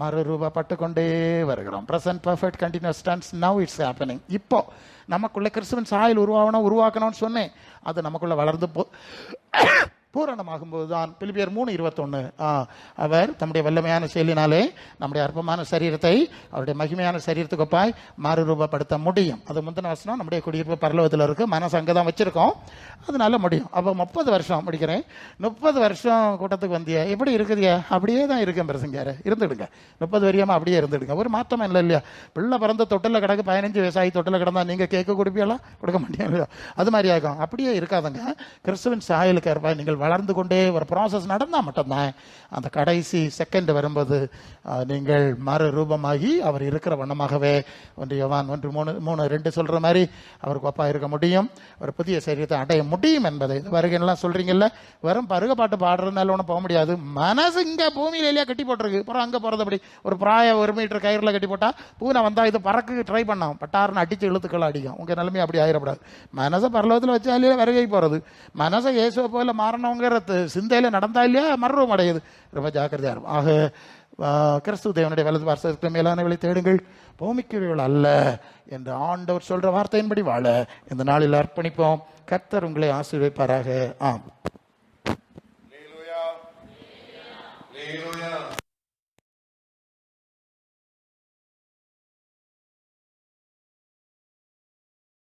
மறுரூபப்பட்டு கொண்டே வருகிறோம். Present perfect continuous tense, now it's happening. இப்போ நமக்குள்ள கிறிஸ்துவின் சாயல் உருவாக்கணும்னு சொன்னேன். அது நமக்குள்ள வளர்ந்து பூரணமாகும் போதுதான் பிலிப்பியர் 3:21, அவர் தம்முடைய வல்லமையான செயலினாலே நம்முடைய அற்பமான சரீரத்தை அவருடைய மகிமையான சரீரத்துக்கு ஒப்பாய் மறுரூபப்படுத்த முடியும். அது முந்தின வசனம். நம்முடைய குடியிருப்பு பரலோகத்தில் இருக்கு, மனசு அங்கே தான் வச்சிருக்கோம், அதனால முடியும். அப்போ 30 வருஷம் முடிக்கிறேன். 30 வருஷம் கூட்டத்துக்கு வந்திய எப்படி இருக்குதுங்க? அப்படியே தான் இருக்கேன் பிரசங்கார, இருந்துடுங்க. 30 வரையாமல் அப்படியே இருந்துடுங்க, ஒரு மாற்றமே இல்லை இல்லையா? பிள்ளை பிறந்த தொட்டில் கிடக்கு, 15 வயசாகி தொட்டில் கிடந்தா நீங்கள் கேட்க கொடுப்பீங்களா? கொடுக்க மாட்டீங்களா? அது மாதிரி ஆகும். அப்படியே இருக்காதுங்க. கிறிஸ்துவின் சாயலுக்கு ஏற்ப நீங்கள் வளர்ந்து கொண்டே ஒரு ப்ராசஸ் நடந்தால் மட்டும்தான் அந்த கடைசி செகண்ட் வரும்போது நீங்கள் மறு ரூபமாகி அவர் இருக்கிற வண்ணமாகவே 1 யோவான் 1:3-2 சொல்ற மாதிரி அவருக்கு ஒப்பா இருக்க முடியும், ஒரு புதிய சரீரத்தை அடைய முடியும் என்பதை வருகைலாம் சொல்றீங்கல்ல. வெறும் பருக பாட்டு பாடுறதுனால ஒன்றும் போக முடியாது. மனசு இங்கே பூமியிலேயே கட்டி போட்டிருக்கு, அப்புறம் அங்கே போகிறது அப்படி ஒரு பிராய 1 மீட்டர் கயிறில் கட்டி போட்டால் பூனை வந்தால் இது பறக்கு ட்ரை பண்ணோம், பட்டாருன்னு அடித்து இழுத்துக்கள் அடிக்கும். உங்கள் நிலைமை அப்படி ஆயிடப்படாது. மனசை பரலோகத்தில் வச்சாலே வருகை போகிறது, மனசை இயேசுவை போல மாறணுங்கிற சிந்தையில் நடந்தா இல்லையா மறுரூபம் அடையுது. ரொம்ப ஜாக்கிரதையா இருக்கும். ஆக கிறிஸ்து தேவனுடைய வலது பார்சத்திற்கு மேலானவளை தேடுங்கள், பூமிக்குரியவள் அல்ல என்று ஆண்டவர் சொல்ற வார்த்தையின்படி வாழ இந்த நாளில் அர்ப்பணிப்போம். கர்த்தர் உங்களை ஆசீர்வதிப்பாராக. ஆம்.